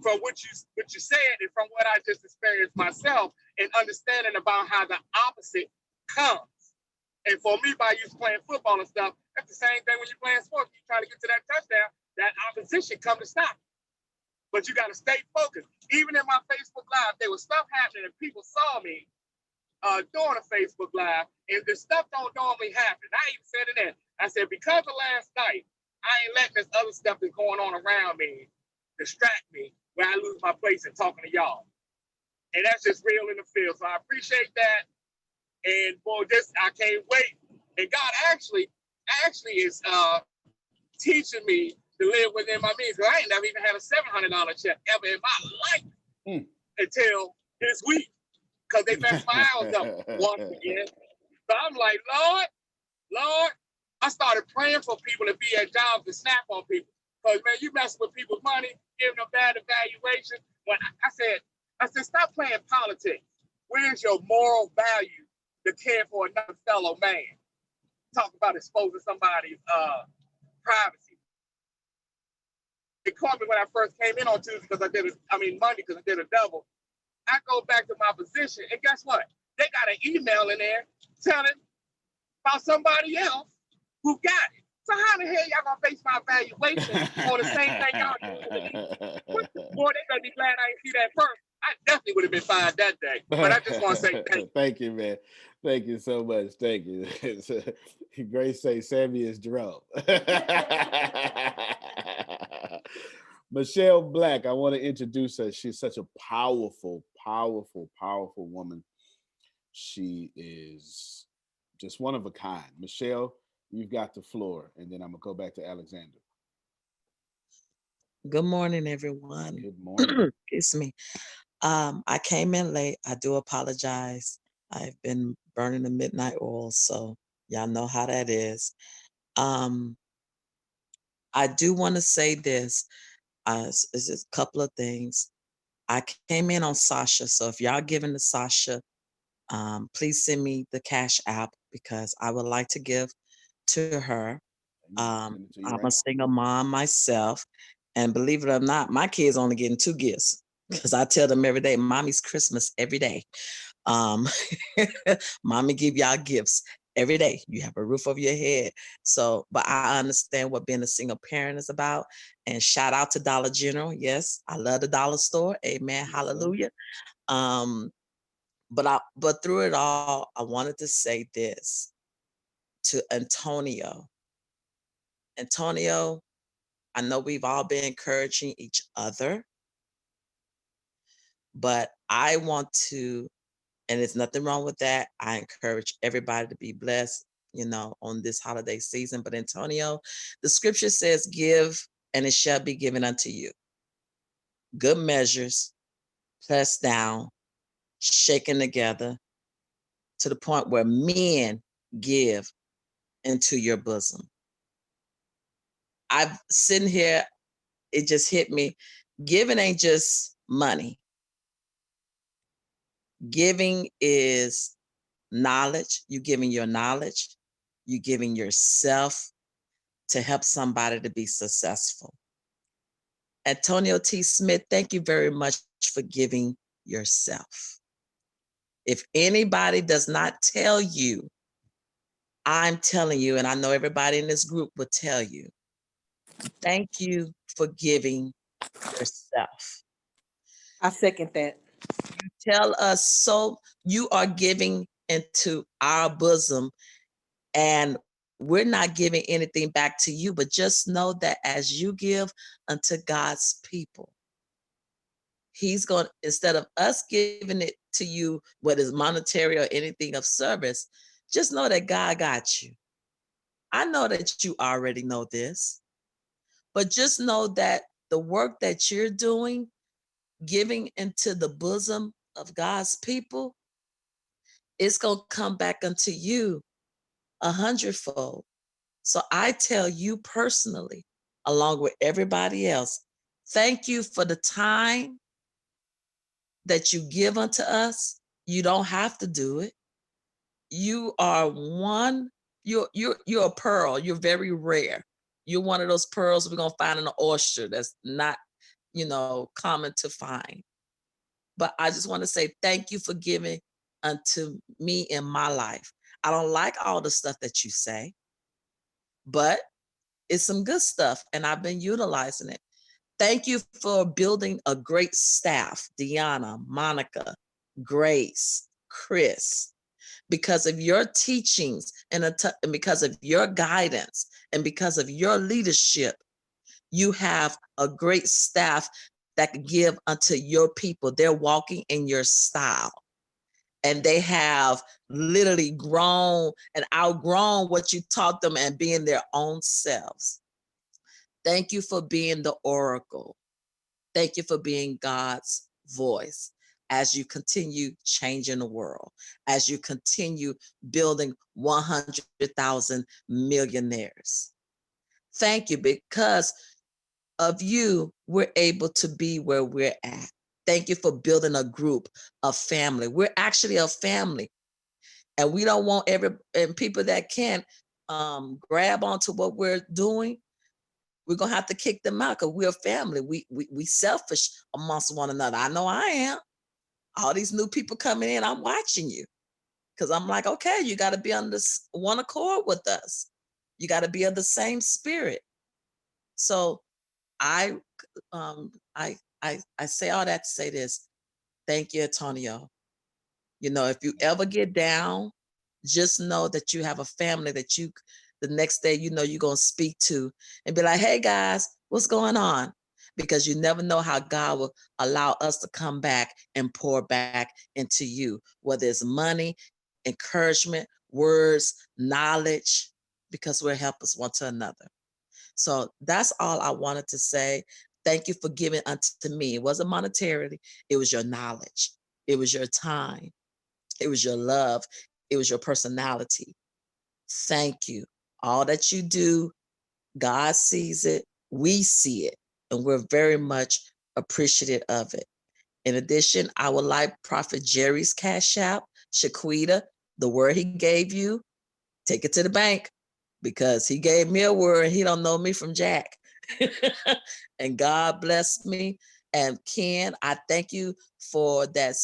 from what you said and from what I just experienced myself and understanding about how the opposite comes. And for me, by you playing football and stuff, that's the same thing when you're playing sports. You're trying to get to that touchdown, that opposition come to stop. But you got to stay focused. Even in my Facebook Live, there was stuff happening and people saw me doing a Facebook Live, and the stuff don't normally happen. I even said it then. I said, because of last night, I ain't letting this other stuff that's going on around me distract me where I lose my place in talking to y'all. And that's just real in the field. So I appreciate that. And boy, I can't wait. And God actually is teaching me to live within my means. Because I ain't never even had a $700 check ever in my life until this week. Because they messed my hours up once again. So I'm like, Lord, I started praying for people to be at jobs to snap on people. Because, man, you messing with people's money, giving them bad evaluation. When I said, stop playing politics. Where's your moral value to care for another fellow man? Talk about exposing somebody's privacy. It caught me when I first came in on Tuesday because Monday because I did a double. I go back to my position, and guess what? They got an email in there telling about somebody else who got it. So how the hell y'all gonna base my evaluation on the same thing y'all doing to me? Boy, they better be glad I didn't see that first. I definitely would have been fired that day. But I just want to say thank you. Thank you, man. Thank you so much. Thank you. Grace say Sammy is Jerome. Michelle Black, I want to introduce her. She's such a powerful, powerful, powerful woman. She is just one of a kind. Michelle, you've got the floor, and then I'm gonna go back to Alexander. Good morning, everyone. Good morning. Excuse me. I came in late. I do apologize. I've been burning the midnight oil, so y'all know how that is. I do want to say this. It's just a couple of things. I came in on Sasha, so if y'all giving to Sasha, please send me the Cash App because I would like to give to her. I'm a single mom myself, and believe it or not, my kids only getting 2 gifts because I tell them every day, "Mommy's Christmas every day." Mommy give y'all gifts every day. You have a roof over your head. So, but I understand what being a single parent is about. And shout out to Dollar General. Yes, I love the dollar store. Amen. Hallelujah. But through it all, I wanted to say this to Antonio. Antonio, I know we've all been encouraging each other, but I want to, and there's nothing wrong with that. I encourage everybody to be blessed, on this holiday season. But Antonio, the scripture says, give and it shall be given unto you. Good measures, pressed down, shaken together to the point where men give into your bosom. I've sitting here, it just hit me. Giving ain't just money. Giving is knowledge. You giving your knowledge. You giving yourself to help somebody to be successful. Antonio T. Smith, thank you very much for giving yourself. If anybody does not tell you, I'm telling you, and I know everybody in this group will tell you, thank you for giving yourself. I second that. You tell us so you are giving into our bosom, and we're not giving anything back to you, but just know that as you give unto God's people, He's going, instead of us giving it to you, whether it's monetary or anything of service, just know that God got you. I know that you already know this, but just know that the work that you're doing, giving into the bosom of God's people, it's going to come back unto you 100-fold. So I tell you personally, along with everybody else, thank you for the time that you give unto us. You don't have to do it. You are one, you're a pearl. You're very rare. You're one of those pearls we're gonna find in an oyster that's not, common to find. But I just want to say thank you for giving unto me in my life. I don't like all the stuff that you say, but it's some good stuff, and I've been utilizing it. Thank you for building a great staff, Deanna, Monica, Grace, Chris. Because of your teachings and because of your guidance and because of your leadership, you have a great staff that can give unto your people. They're walking in your style. And they have literally grown and outgrown what you taught them and being their own selves. Thank you for being the oracle. Thank you for being God's voice as you continue changing the world, as you continue building 100,000 millionaires. Thank you. Because of you, we're able to be where we're at. Thank you for building a group, a family. We're actually a family. And we don't want people that can't grab onto what we're doing. We're gonna have to kick them out because we're a family. We selfish amongst one another. I know I am. All these new people coming in, I'm watching you. Because I'm like, okay, you got to be on this one accord with us. You got to be of the same spirit. So I say all that to say this. Thank you, Antonio. You know, if you ever get down, just know that you have a family that you, the next day, you know, you're going to speak to and be like, hey guys, what's going on? Because you never know how God will allow us to come back and pour back into you, whether it's money, encouragement, words, knowledge, because we're helpers one to another. So that's all I wanted to say. Thank you for giving unto me. It wasn't monetarily, it was your knowledge, it was your time, it was your love, it was your personality. Thank you. All that you do, God sees it, we see it, and we're very much appreciative of it. In addition, I would like Prophet Jerry's Cash App, Shaquita, the word he gave you, take it to the bank, because he gave me a word and he don't know me from Jack. And God bless me. And Ken, I thank you for that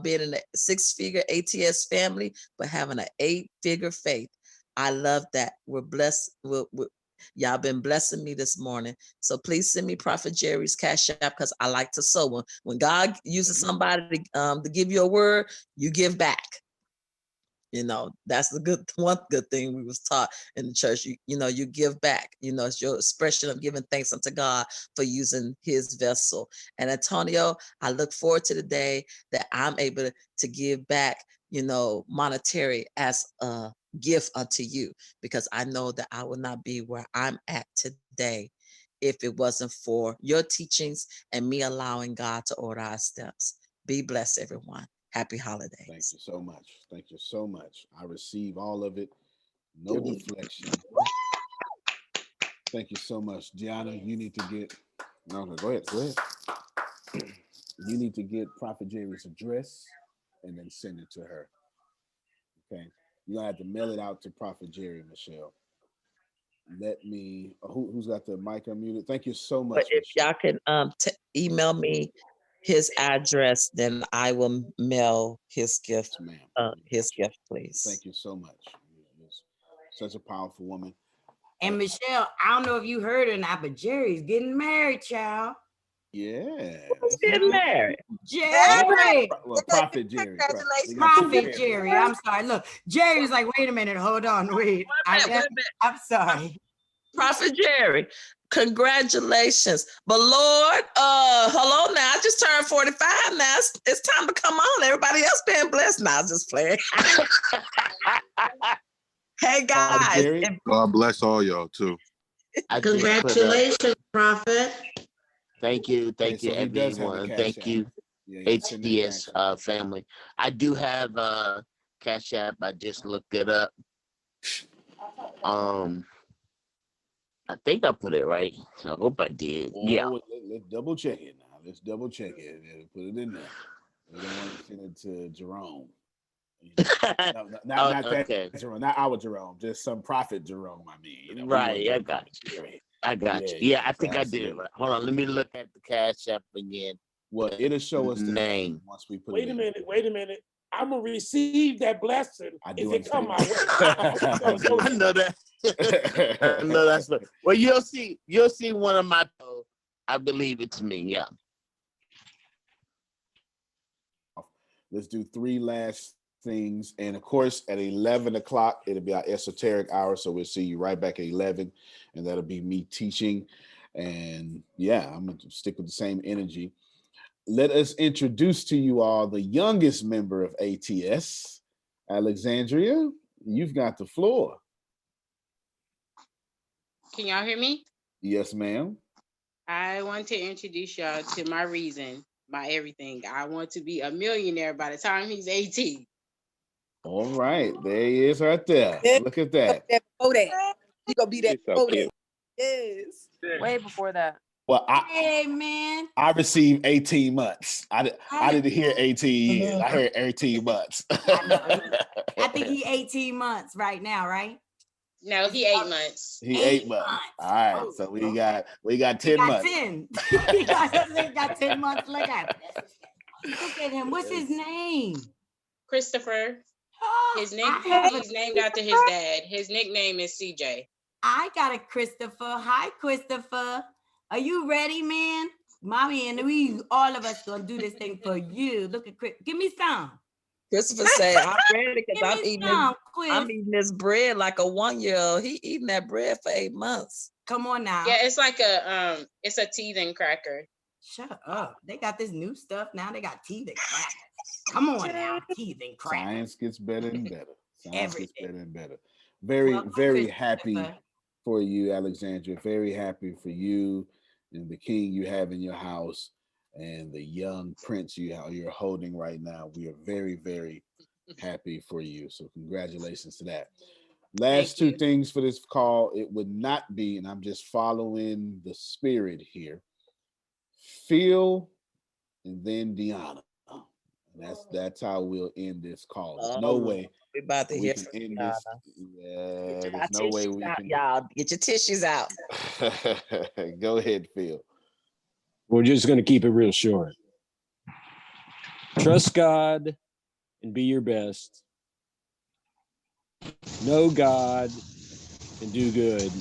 being in a 6-figure ATS family, but having an 8-figure faith. I love that. We're blessed. Y'all been blessing me this morning. So please send me Prophet Jerry's Cash App, because I like to sow. When God uses somebody to give you a word, you give back. You know, that's the one good thing we was taught in the church. You know, you give back. You know, it's your expression of giving thanks unto God for using his vessel. And Antonio, I look forward to the day that I'm able to give back, you know, monetary as a gift unto you, because I know that I would not be where I'm at today if it wasn't for your teachings and me allowing God to order our steps. Be blessed, everyone. Happy holidays. Thank you so much. Thank you so much. I receive all of it. No deflection. Thank you so much. Gianna, you need to get, no, go ahead. You need to get Prophet Jerry's address and then send it to her. Okay. You're going to have to mail it out to Prophet Jerry, Michelle. Let me, who's got the mic unmuted? Thank you so much. But if y'all can email me his address, then I will mail his gift. His gift, please. Thank you so much. You're such a powerful woman. And Michelle, I don't know if you heard or not, but Jerry's getting married, child. Yeah. Who's getting married? Jerry. Well, Prophet Jerry. Prophet Jerry. I'm sorry. Look, Jerry was like, wait a minute, hold on, wait. I'm sorry. Prophet Jerry, congratulations. But Lord, hello now. I just turned 45 now. It's time to come on. Everybody else being blessed now. Just playing. Hey guys. God bless all y'all too. Congratulations, Prophet. Thank you. Thank you, so he does have a everyone. Cash Thank App. you, Yeah, HTS family. I do have a Cash App. I just looked it up. I think I put it right. I hope I did. Yeah. Let's double check it now. Let's double check it. Put it in there. We don't want to send it to Jerome. Not that Jerome, not our Jerome, just some prophet Jerome. I mean, you know, right. I got you. I got you. Yeah, I think I did it right. Hold on, let me look at the Cash App again. Well, it'll show us the name once we put it in. Wait a minute. I'm gonna receive that blessing if it come my way. I know that. I know that's right. Well, you'll see one of my. I believe it's me. Yeah. Let's do 3 last things, and of course at 11 o'clock it'll be our esoteric hour, so we'll see you right back at 11, and that'll be me teaching. And yeah, I'm gonna stick with the same energy. Let us introduce to you all the youngest member of ATS. Alexandria, you've got the floor. Can y'all hear me? Yes, ma'am. I want to introduce y'all to my reason, my everything. I want to be a millionaire by the time he's 18. All right, there he is right there. Look at that. You gonna be that. Yes. Way before that. Well, hey man, I received 18 months. I didn't hear 18 years. I heard 18 months. I think he 18 months right now, right? No, he 8 months. He 8 months. All right, so we got 10 months. 10. He got 10 months. Look at him. What's his name? Christopher. He's named after his dad. His nickname is CJ. I got a Christopher. Hi, Christopher. Are you ready, man? Mommy and all of us gonna do this thing for you. Look at Chris. Give me some. Christopher say, I'm ready because I'm eating this bread like a 1-year-old. He eating that bread for 8 months. Come on now. Yeah, it's like it's a teething cracker. Shut up. They got this new stuff now. They got teething crackers. Come on now, teething crackers. Science gets better and better. Science gets better and better. Very happy for you, Alexandria. Very happy for you and the king you have in your house and the young prince you're holding right now. We are very, very happy for you. So congratulations to that. Last two things for this call. It would not be, and I'm just following the spirit here, Phil and then Deanna. And that's how we'll end this call. There's no way we're about to hear can from end Deanna. this. Yeah, there's no way we can. Y'all get your tissues out. Go ahead, Phil. We're just going to keep it real short. Trust God and be your best. Know God and do good.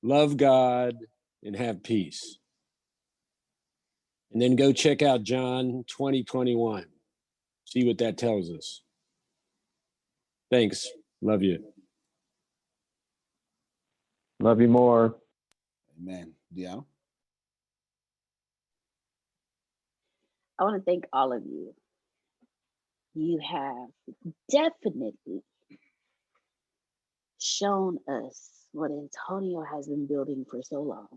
Love God and have peace. And then go check out John 20:21. See what that tells us. Thanks. Love you. Love you more. Amen. Deanna? I want to thank all of you. You have definitely shown us what Antonio has been building for so long.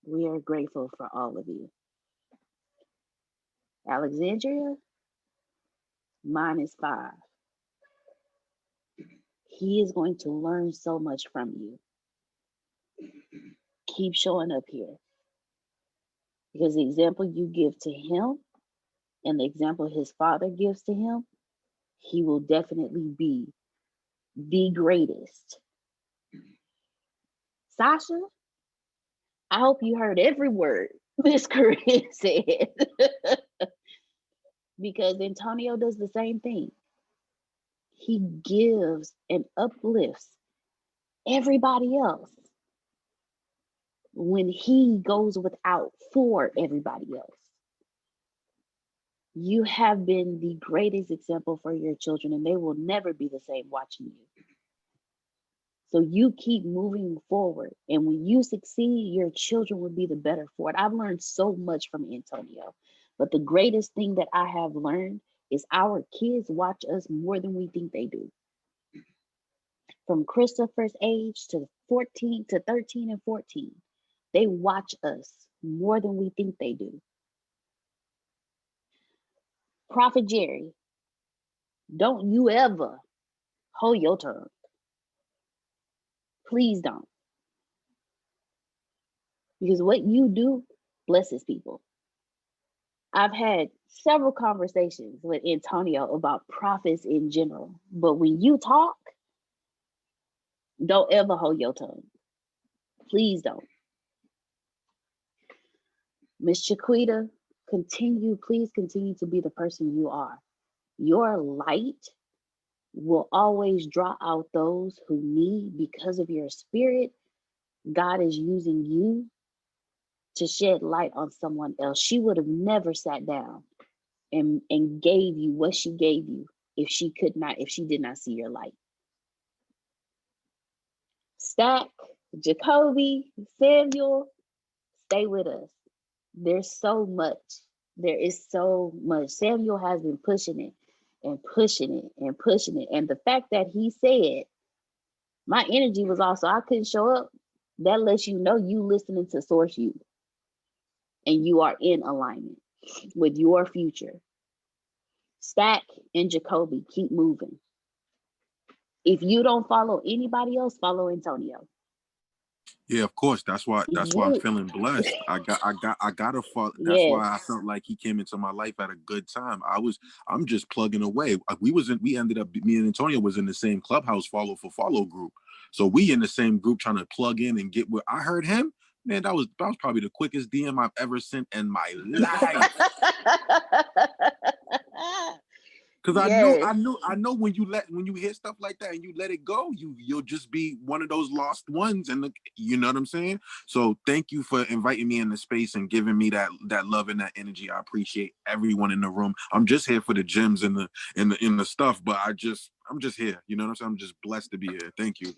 We are grateful for all of you. Alexandria, mine is 5. He is going to learn so much from you. Keep showing up here. Because the example you give to him and the example his father gives to him, he will definitely be the greatest. Sasha, I hope you heard every word Miss Corinne said. Because Antonio does the same thing. He gives and uplifts everybody else when he goes without for everybody else. You have been the greatest example for your children, and they will never be the same watching you. So you keep moving forward, and when you succeed, your children will be the better for it. I've learned so much from Antonio, but the greatest thing that I have learned is our kids watch us more than we think they do. From Christopher's age to 13 and 14, they watch us more than we think they do. Prophet Jerry, don't you ever hold your tongue. Please don't. Because what you do blesses people. I've had several conversations with Antonio about prophets in general, but when you talk, don't ever hold your tongue. Please don't. Miss Chiquita, please continue to be the person you are. Your light will always draw out those who need, because of your spirit. God is using you to shed light on someone else. She would have never sat down and gave you what she gave you if she did not see your light. Stack, Jacoby, Samuel, stay with us. There's so much. There is so much. Samuel has been pushing it and pushing it and pushing it. And the fact that he said, my energy was off, so I couldn't show up, that lets you know you listening to Source You. And you are in alignment with your future. Stack and Jacoby, keep moving. If you don't follow anybody else, follow Antonio. Yeah, of course. That's why I'm feeling blessed. I gotta follow. That's why I felt like he came into my life at a good time. I'm just plugging away. We ended up, me and Antonio was in the same clubhouse follow for follow group. So we in the same group trying to plug in and get where I heard him. Man, that was probably the quickest DM I've ever sent in my life. Because Yes. I know when you hear stuff like that and you let it go, you'll just be one of those lost ones, and you know what I'm saying. So thank you for inviting me in the space and giving me that love and that energy. I appreciate everyone in the room. I'm just here for the gems and the stuff, but I'm just here. You know what I'm saying? I'm just blessed to be here. Thank you.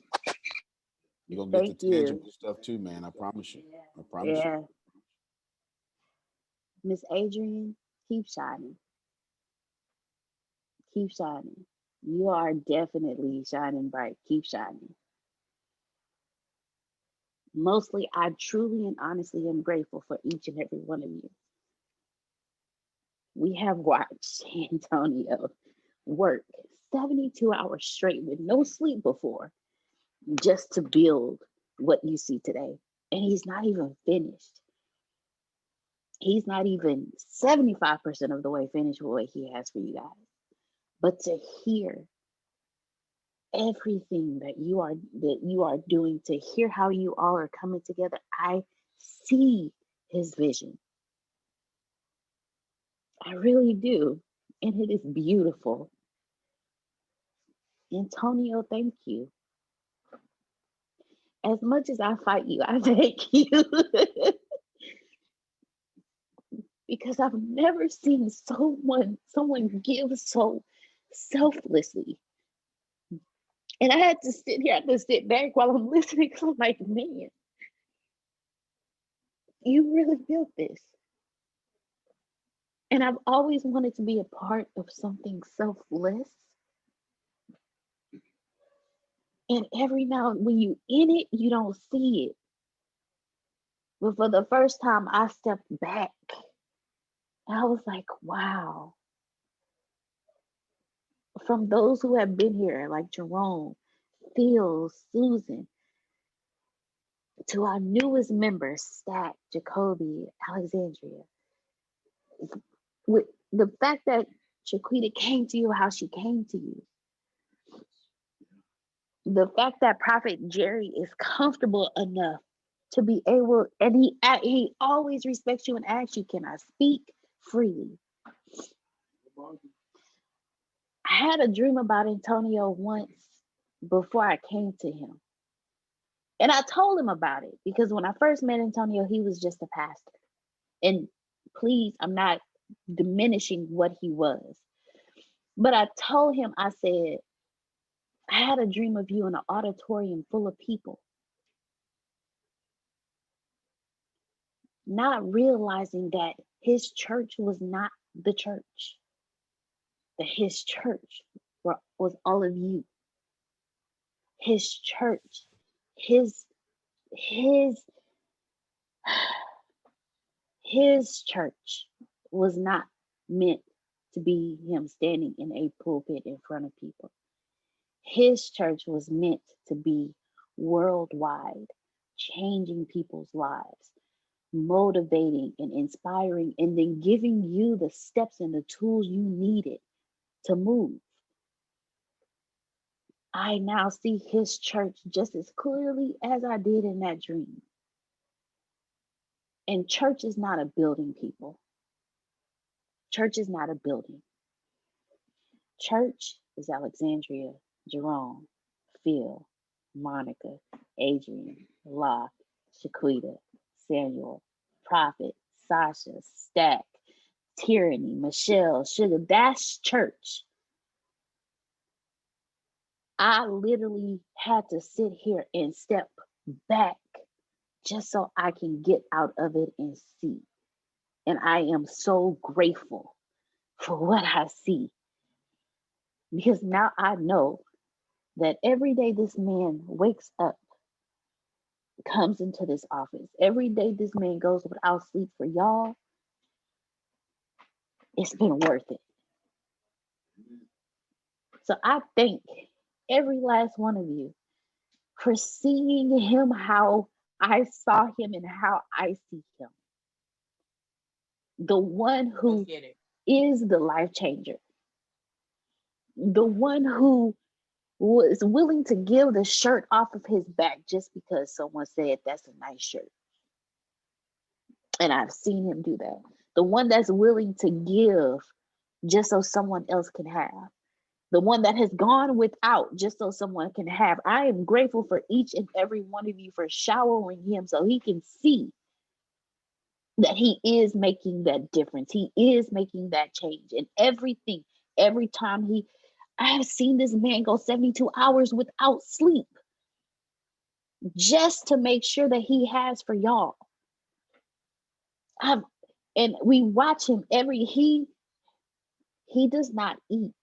You're gonna get the tangible stuff too, man. I promise you. I promise you. Miss Adrian, keep shining. Keep shining. You are definitely shining bright. Keep shining. Mostly, I truly and honestly am grateful for each and every one of you. We have watched Antonio work 72 hours straight with no sleep before just to build what you see today. And he's not even finished. He's not even 75% of the way finished with what he has for you guys. But to hear everything that you are doing, to hear how you all are coming together, I see his vision. I really do. And it is beautiful. Antonio, thank you. As much as I fight you, I thank you. Because I've never seen someone give so selflessly. And I had to sit back while I'm listening because I'm like, man, you really built this. And I've always wanted to be a part of something selfless. And every now when you in it, you don't see it. But for the first time, I stepped back. And I was like, wow. From those who have been here, like Jerome, Phil, Susan, to our newest members, Stack, Jacoby, Alexandria. With the fact that Shaquita came to you how she came to you. The fact that Prophet Jerry is comfortable enough to be able, and he always respects you and asks you, can I speak freely? I had a dream about Antonio once before I came to him. And I told him about it because when I first met Antonio, he was just a pastor. And please, I'm not diminishing what he was. But I told him, I said, I had a dream of you in an auditorium full of people. Not realizing that his church was not the church. That his church was all of you. His church, his church was not meant to be him standing in a pulpit in front of people. His church was meant to be worldwide, changing people's lives, motivating and inspiring, and then giving you the steps and the tools you needed to move. I now see his church just as clearly as I did in that dream. And church is not a building, people. Church is not a building. Church is Alexandria, Jerome, Phil, Monica, Adrian, La, Shaquita, Samuel, Prophet, Sasha, Stack, Tyranny, Michelle, Sugar. That's church. I literally had to sit here and step back just so I can get out of it and see. And I am so grateful for what I see. Because now I know that every day this man wakes up, comes into this office, every day this man goes without sleep for y'all, it's been worth it. So I thank every last one of you for seeing him how I saw him and how I see him. The one who is the life changer. The one who was willing to give the shirt off of his back just because someone said that's a nice shirt. And I've seen him do that. The one that's willing to give just so someone else can have. The one that has gone without just so someone can have. I am grateful for each and every one of you for showering him so he can see that he is making that difference. He is making that change. And everything, every time I have seen this man go 72 hours without sleep just to make sure that he has for y'all. And we watch him he does not eat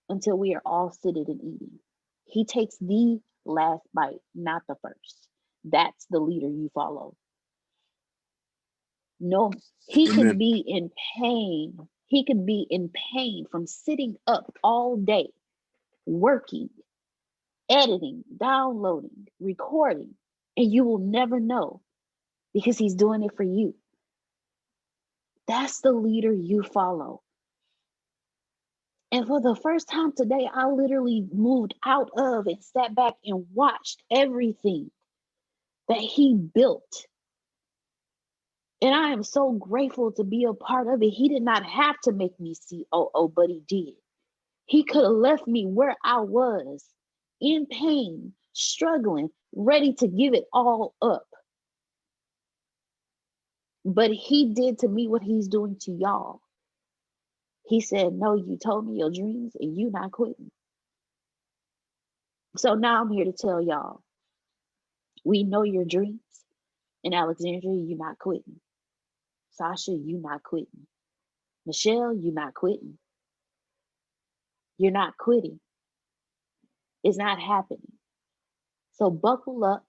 until we are all seated and eating. He takes the last bite, not the first. That's the leader you follow. No, he can be in pain. He can be in pain from sitting up all day, working, editing, downloading, recording, and you will never know because he's doing it for you. That's the leader you follow. And for the first time today, I literally moved out of and sat back and watched everything that he built. And I am so grateful to be a part of it. He did not have to make me COO, but he did. He could have left me where I was, in pain, struggling, ready to give it all up. But he did to me what he's doing to y'all. He said, no, you told me your dreams and you not quitting. So now I'm here to tell y'all, we know your dreams. And Alexandria, you not quitting. Sasha, you not quitting. Michelle, you not quitting. You're not quitting. It's not happening. So buckle up,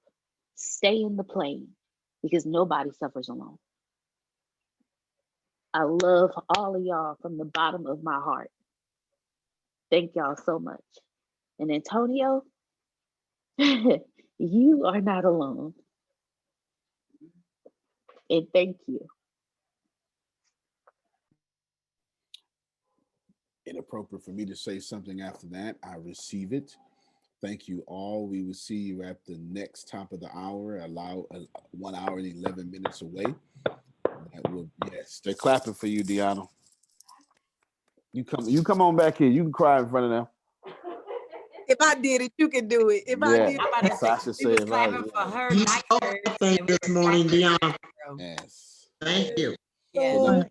stay in the plane, because nobody suffers alone. I love all of y'all from the bottom of my heart. Thank y'all so much. And Antonio, you are not alone. And thank you. Inappropriate for me to say something after that. I receive it. Thank you all. We will see you at the next top of the hour. Allow 1 hour and 11 minutes away. That will, yes, they're clapping for you, Deanna. You come on back here. You can cry in front of them. If I did it, you can do it. If I did it, Sasha we was said, clapping for her. You spoke everything this morning, Deanna. Yes. Thank you. Yeah.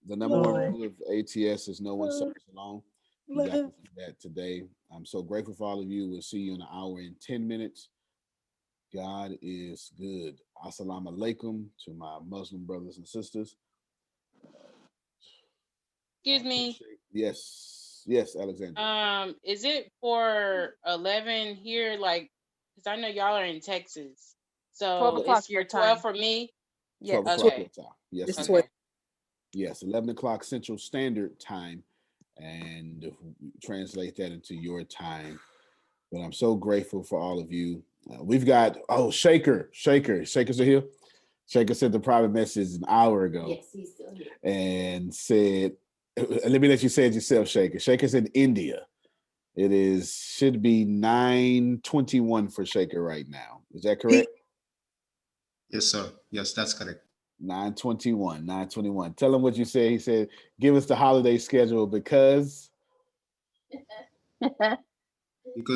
The number one rule of ATS is no one suffers alone. You got to do that today. I'm so grateful for all of you. We'll see you in an hour and 10 minutes. God is good. Assalamu alaikum to my Muslim brothers and sisters. Excuse me. Yes, Alexander. Is it for 11 here? Like, because I know y'all are in Texas, so 12 o'clock it's your your 12 time. for me. 12 o'clock Okay. your time. Yes, It's ma'am. Yes, 11 o'clock Central Standard Time, and translate that into your time. But I'm so grateful for all of you. We've got Shaker's here. Shaker sent the private message an hour ago. Yes, he's still here. And said, let me let you say it yourself, Shaker. Shaker's in India. It should be 9:21 for Shaker right now. Is that correct? Yes, sir. Yes, that's correct. 9:21. Tell him what you said. He said, give us the holiday schedule because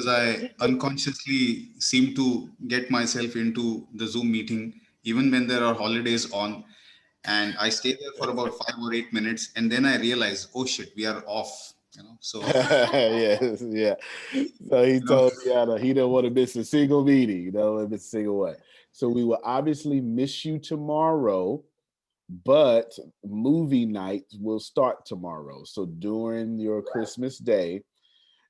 I unconsciously seem to get myself into the Zoom meeting, even when there are holidays on. And I stay there for about 5 or 8 minutes. And then I realize, oh shit, we are off. So yes, yeah. So he told me he don't want to miss a single meeting, miss a single one. So we will obviously miss you tomorrow, but movie night will start tomorrow. So during your Christmas day,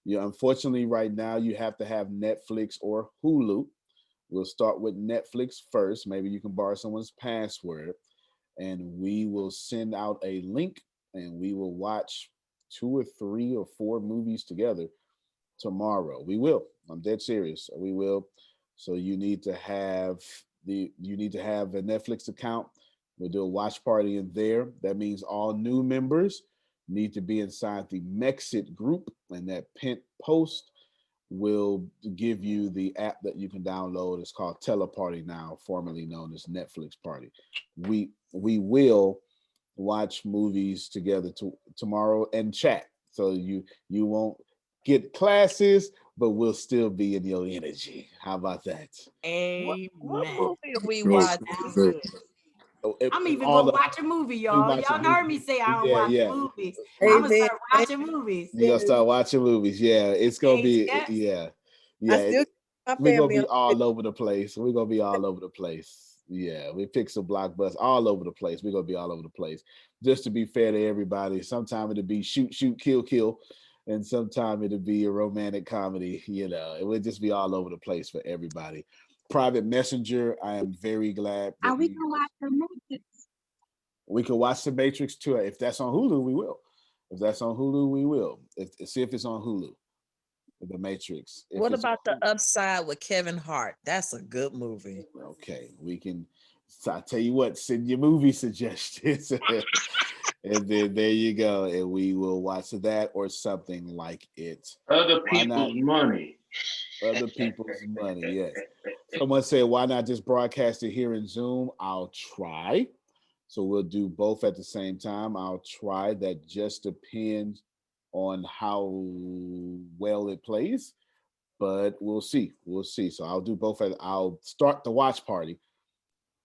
unfortunately right now you have to have Netflix or Hulu. We'll start with Netflix first. Maybe you can borrow someone's password, and we will send out a link, and we will watch 2 or 3 or 4 movies together tomorrow. We will. I'm dead serious. We will. So you need to have a Netflix account. We'll do a watch party in there. That means all new members need to be inside the MExit group, and that pinned post will give you the app that you can download. It's called Teleparty now, formerly known as Netflix Party. We will watch movies together tomorrow and chat. So you won't get classes, but we'll still be in your energy. How about that? Amen. What movie are we Dope, watching? dope. I'm even all gonna the- watch a movie, we y'all. watch a Y'all heard movie. me say I don't Yeah, watch yeah. movies. I'm gonna start watching movies. You're gonna start watching movies. Yeah, it's gonna be yeah. We're gonna be all over the place. We're gonna be all over the place. Yeah, we pick some blockbusters all over the place. We're gonna be all over the place. Just to be fair to everybody, sometime it'll be shoot, shoot, kill, kill, and sometime it'll be a romantic comedy. It will just be all over the place for everybody. Private Messenger, I am very glad that Are we gonna watch the Matrix? we can watch The Matrix too. If that's on Hulu, we will. If that's on Hulu, we will. See if it's on Hulu. The Matrix. If What it's about The Upside with Kevin Hart? That's a good movie. okay, we can. So I tell you what, send your movie suggestions, and then there you go, and we will watch that or something like it. Other Why not? people's money. Other people's money. Yes. Someone said, "Why not just broadcast it here in Zoom?" I'll try. So we'll do both at the same time. I'll try. That just depends on how well it plays, but we'll see. We'll see. So I'll do both. I'll start the watch party,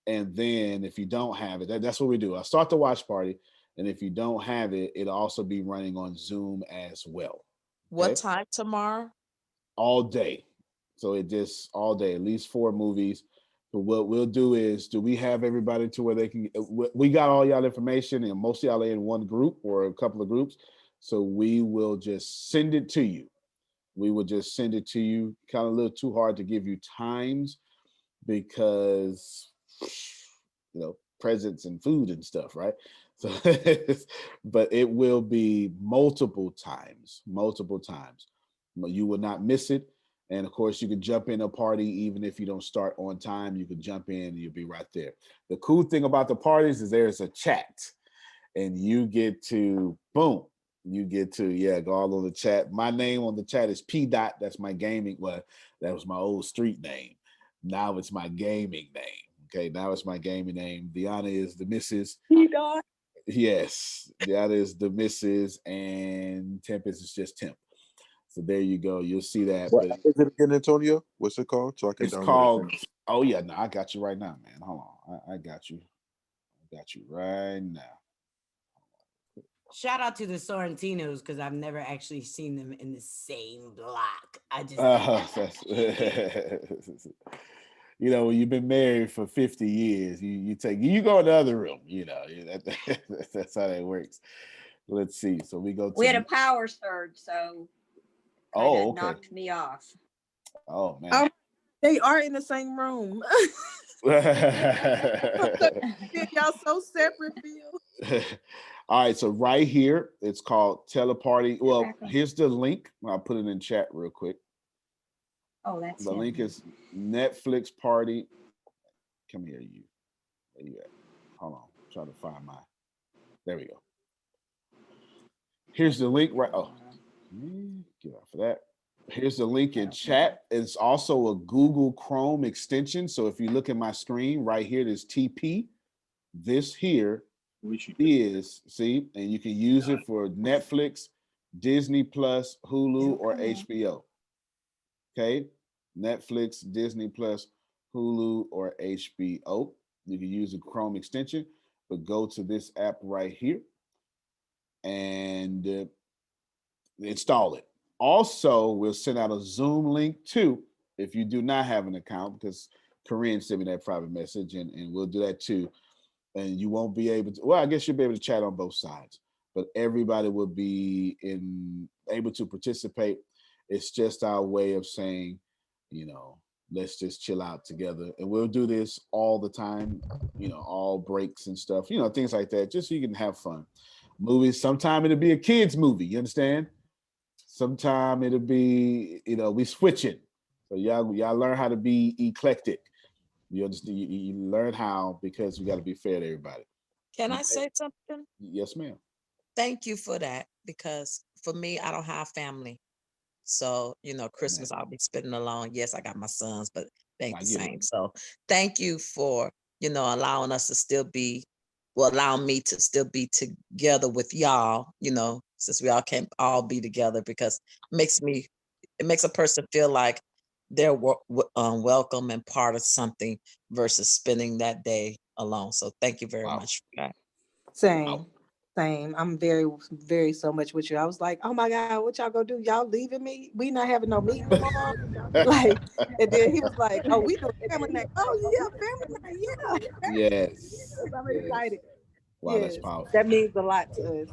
and then if you don't have it, that's what we do. I'll start the watch party, and if you don't have it, it'll also be running on Zoom as well. What time tomorrow? All day. So it just all day, at least 4 movies. But what we'll do is, do we have everybody to where they can? We got all y'all information, and most of y'all are in one group or a couple of groups. So we will just send it to you. We will just send it to you. Kind of a little too hard to give you times because presents and food and stuff, right? So, but it will be multiple times. You will not miss it. And of course, you can jump in a party even if you don't start on time. You can jump in and you'll be right there. The cool thing about the parties is there's a chat, and you get to go all on the chat. My name on the chat is P Dot. That's my gaming. Well, that was my old street name. Now it's my gaming name. Okay, now it's my gaming name. Deanna is the Mrs. P Dot. Yes, Deanna is the Mrs. and Tempest is just Temp. So there you go. You'll see that. What is it again, Antonio? What's it called? So I can It's download called. it. Oh yeah, no, I got you right now, man. Hold on, I got you. I got you right now. Shout out to the Sorrentinos because I've never actually seen them in the same block. I just when you've been married for 50 years, you go in the other room. That's how that works. Let's see. So we go to. We had a power surge, so okay. knocked me off. Oh man. They are in the same room. Y'all so separate, Phil. All right, so right here, it's called Teleparty. Well, here's the link. I'll put it in chat real quick. Oh, that's the link is Netflix Party. Come here, you. Where you at? Hold on. I'm trying to find my. There we go. Here's the link right. Oh, get off of that. Here's the link in chat. It's also a Google Chrome extension. So if you look at my screen right here, there's TP. This here is, see, and you can use it for Netflix, Disney Plus, Hulu, or HBO. Okay, Netflix, Disney Plus, Hulu, or HBO. You can use the Chrome extension, but go to this app right here and install it. Also, we'll send out a Zoom link too if you do not have an account, because Corinne sent me that private message, and we'll do that too. And you won't be able to, well, I guess you'll be able to chat on both sides, but everybody will be able to participate. It's just our way of saying, let's just chill out together. And we'll do this all the time, all breaks and stuff, things like that, just so you can have fun. Movies, sometime it'll be a kid's movie, you understand? Sometime it'll be, we switch it. So y'all learn how to be eclectic. You understand? You learn how, because we got to be fair to everybody. Can I say something? Yes, ma'am. Thank you for that, because for me, I don't have family. So, Christmas I'll be spending alone. Yes, I got my sons, but they ain't the same. So thank you for, allowing us to still be, allowing me to still be together with y'all, since we all can't all be together, because it makes a person feel like they're welcome and part of something versus spending that day alone. So thank you very much for that. Same. I'm very, very so much with you. I was like, oh my God, what y'all gonna do? Y'all leaving me? We not having no meeting tomorrow. Like, and then he was like, oh, we doing family night. Oh yeah, family night. Yeah. Yes. I'm excited. Wow, that's powerful. That means a lot to us.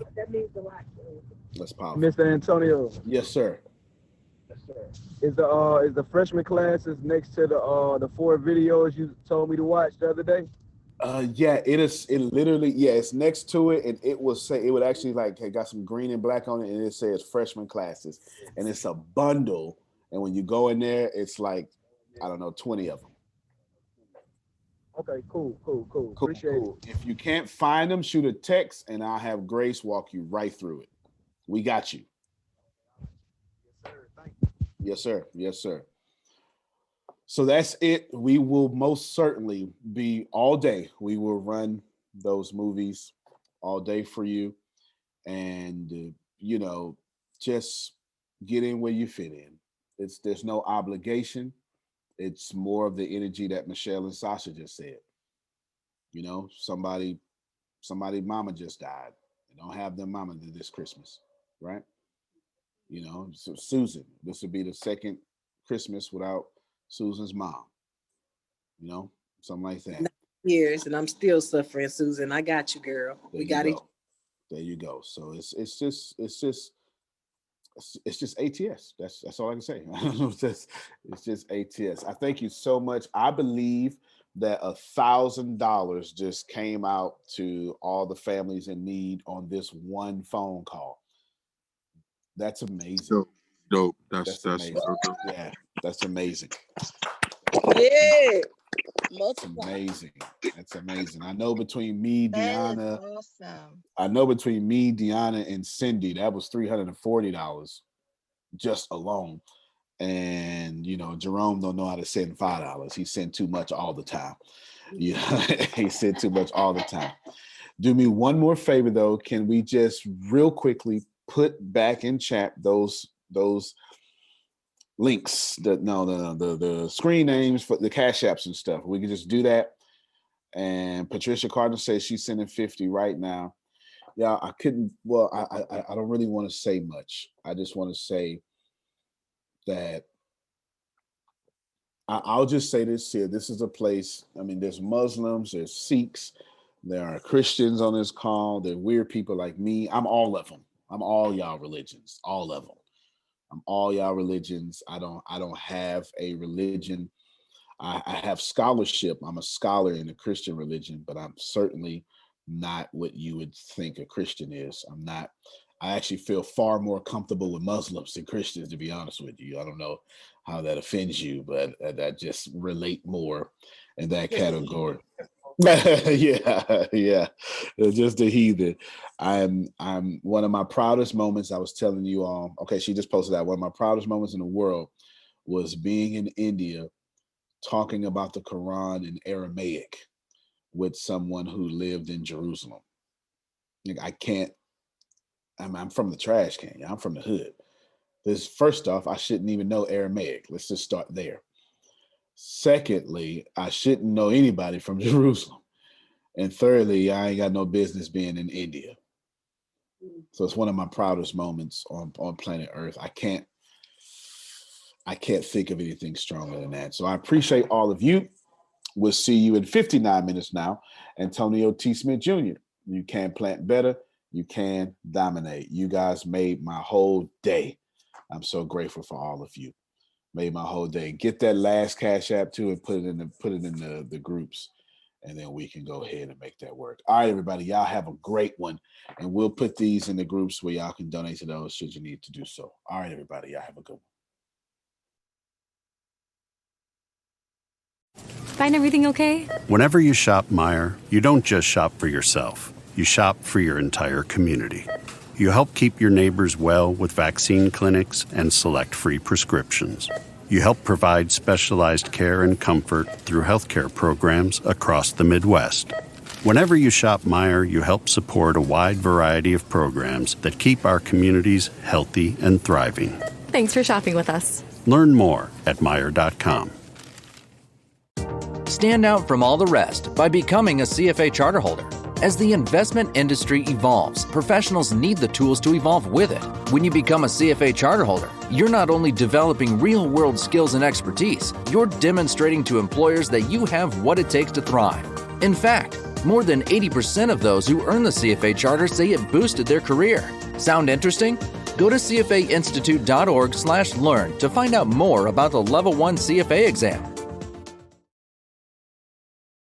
That's powerful. Mr. Antonio. Yes, sir. Is the freshman classes next to the 4 videos you told me to watch the other day? Yeah, it is. It literally, yeah, it's next to it, and it would actually like it got some green and black on it, and it says freshman classes, and it's a bundle. And when you go in there, it's like, I don't know, 20 of them. Okay, cool. Appreciate it. If you can't find them, shoot a text, and I'll have Grace walk you right through it. We got you. Yes, sir. Yes, sir. So that's it. We will most certainly be all day. We will run those movies all day for you. And, just get in where you fit in. There's no obligation. It's more of the energy that Michelle and Sasha just said. Somebody mama just died. They don't have their mama this Christmas, right? So Susan, this would be the second Christmas without Susan's mom, something like that. 9 years and I'm still suffering, Susan. I got you, girl. We got it. There you go. So it's just ATS. That's all I can say. It's just ATS. I thank you so much. I believe that $1,000 just came out to all the families in need on this one phone call. That's amazing. Dope. That's amazing. Yeah, that's amazing. Yeah. That's amazing. That's amazing. I know between me, Deanna, awesome. I know between me, Deanna, and Cindy, that was $340 just alone. And Jerome don't know how to send $5. He sent too much all the time. He sent too much all the time. Do me one more favor though. Can we just real quickly put back in chat those links, the screen names for the Cash Apps and stuff? We can just do that. And Patricia Cardinal says she's sending 50 right now. Yeah, I couldn't. Well, I don't really want to say much. I just want to say that I'll just say this here. This is a place. I mean, there's Muslims, there's Sikhs, there are Christians on this call. There are weird people like me. I'm all of them. I'm all y'all religions, all of them. I'm all y'all religions. I don't have a religion. I have scholarship. I'm a scholar in the Christian religion, but I'm certainly not what you would think a Christian is. I'm not. I actually feel far more comfortable with Muslims than Christians, to be honest with you. I don't know how that offends you, but I just relate more in that category. Yeah, just a heathen. I'm one of my proudest moments. I was telling you all. Okay, she just posted that. One of my proudest moments in the world was being in India, talking about the Quran in Aramaic with someone who lived in Jerusalem. I can't. I'm from the trash can. I'm from the hood. First off, I shouldn't even know Aramaic. Let's just start there. Secondly, I shouldn't know anybody from Jerusalem. And thirdly, I ain't got no business being in India. So it's one of my proudest moments on planet Earth. I can't think of anything stronger than that. So I appreciate all of you. We'll see you in 59 minutes now. Antonio T. Smith Jr. You can plant better. You can dominate. You guys made my whole day. I'm so grateful for all of you. Made my whole day. Get that last Cash App too and put it in the groups, and then we can go ahead and make that work. All right, everybody, y'all have a great one, and we'll put these in the groups where y'all can donate to those should you need to do so. All right, everybody, y'all have a good one. Find everything okay? Whenever you shop Meijer, you don't just shop for yourself. You shop for your entire community. You help keep your neighbors well with vaccine clinics and select free prescriptions. You help provide specialized care and comfort through healthcare programs across the Midwest. Whenever you shop Meijer, you help support a wide variety of programs that keep our communities healthy and thriving. Thanks for shopping with us. Learn more at Meijer.com. Stand out from all the rest by becoming a CFA charter holder. As the investment industry evolves, professionals need the tools to evolve with it. When you become a CFA charter holder, you're not only developing real-world skills and expertise, you're demonstrating to employers that you have what it takes to thrive. In fact, more than 80% of those who earn the CFA charter say it boosted their career. Sound interesting? Go to cfainstitute.org/learn to find out more about the Level 1 CFA exam.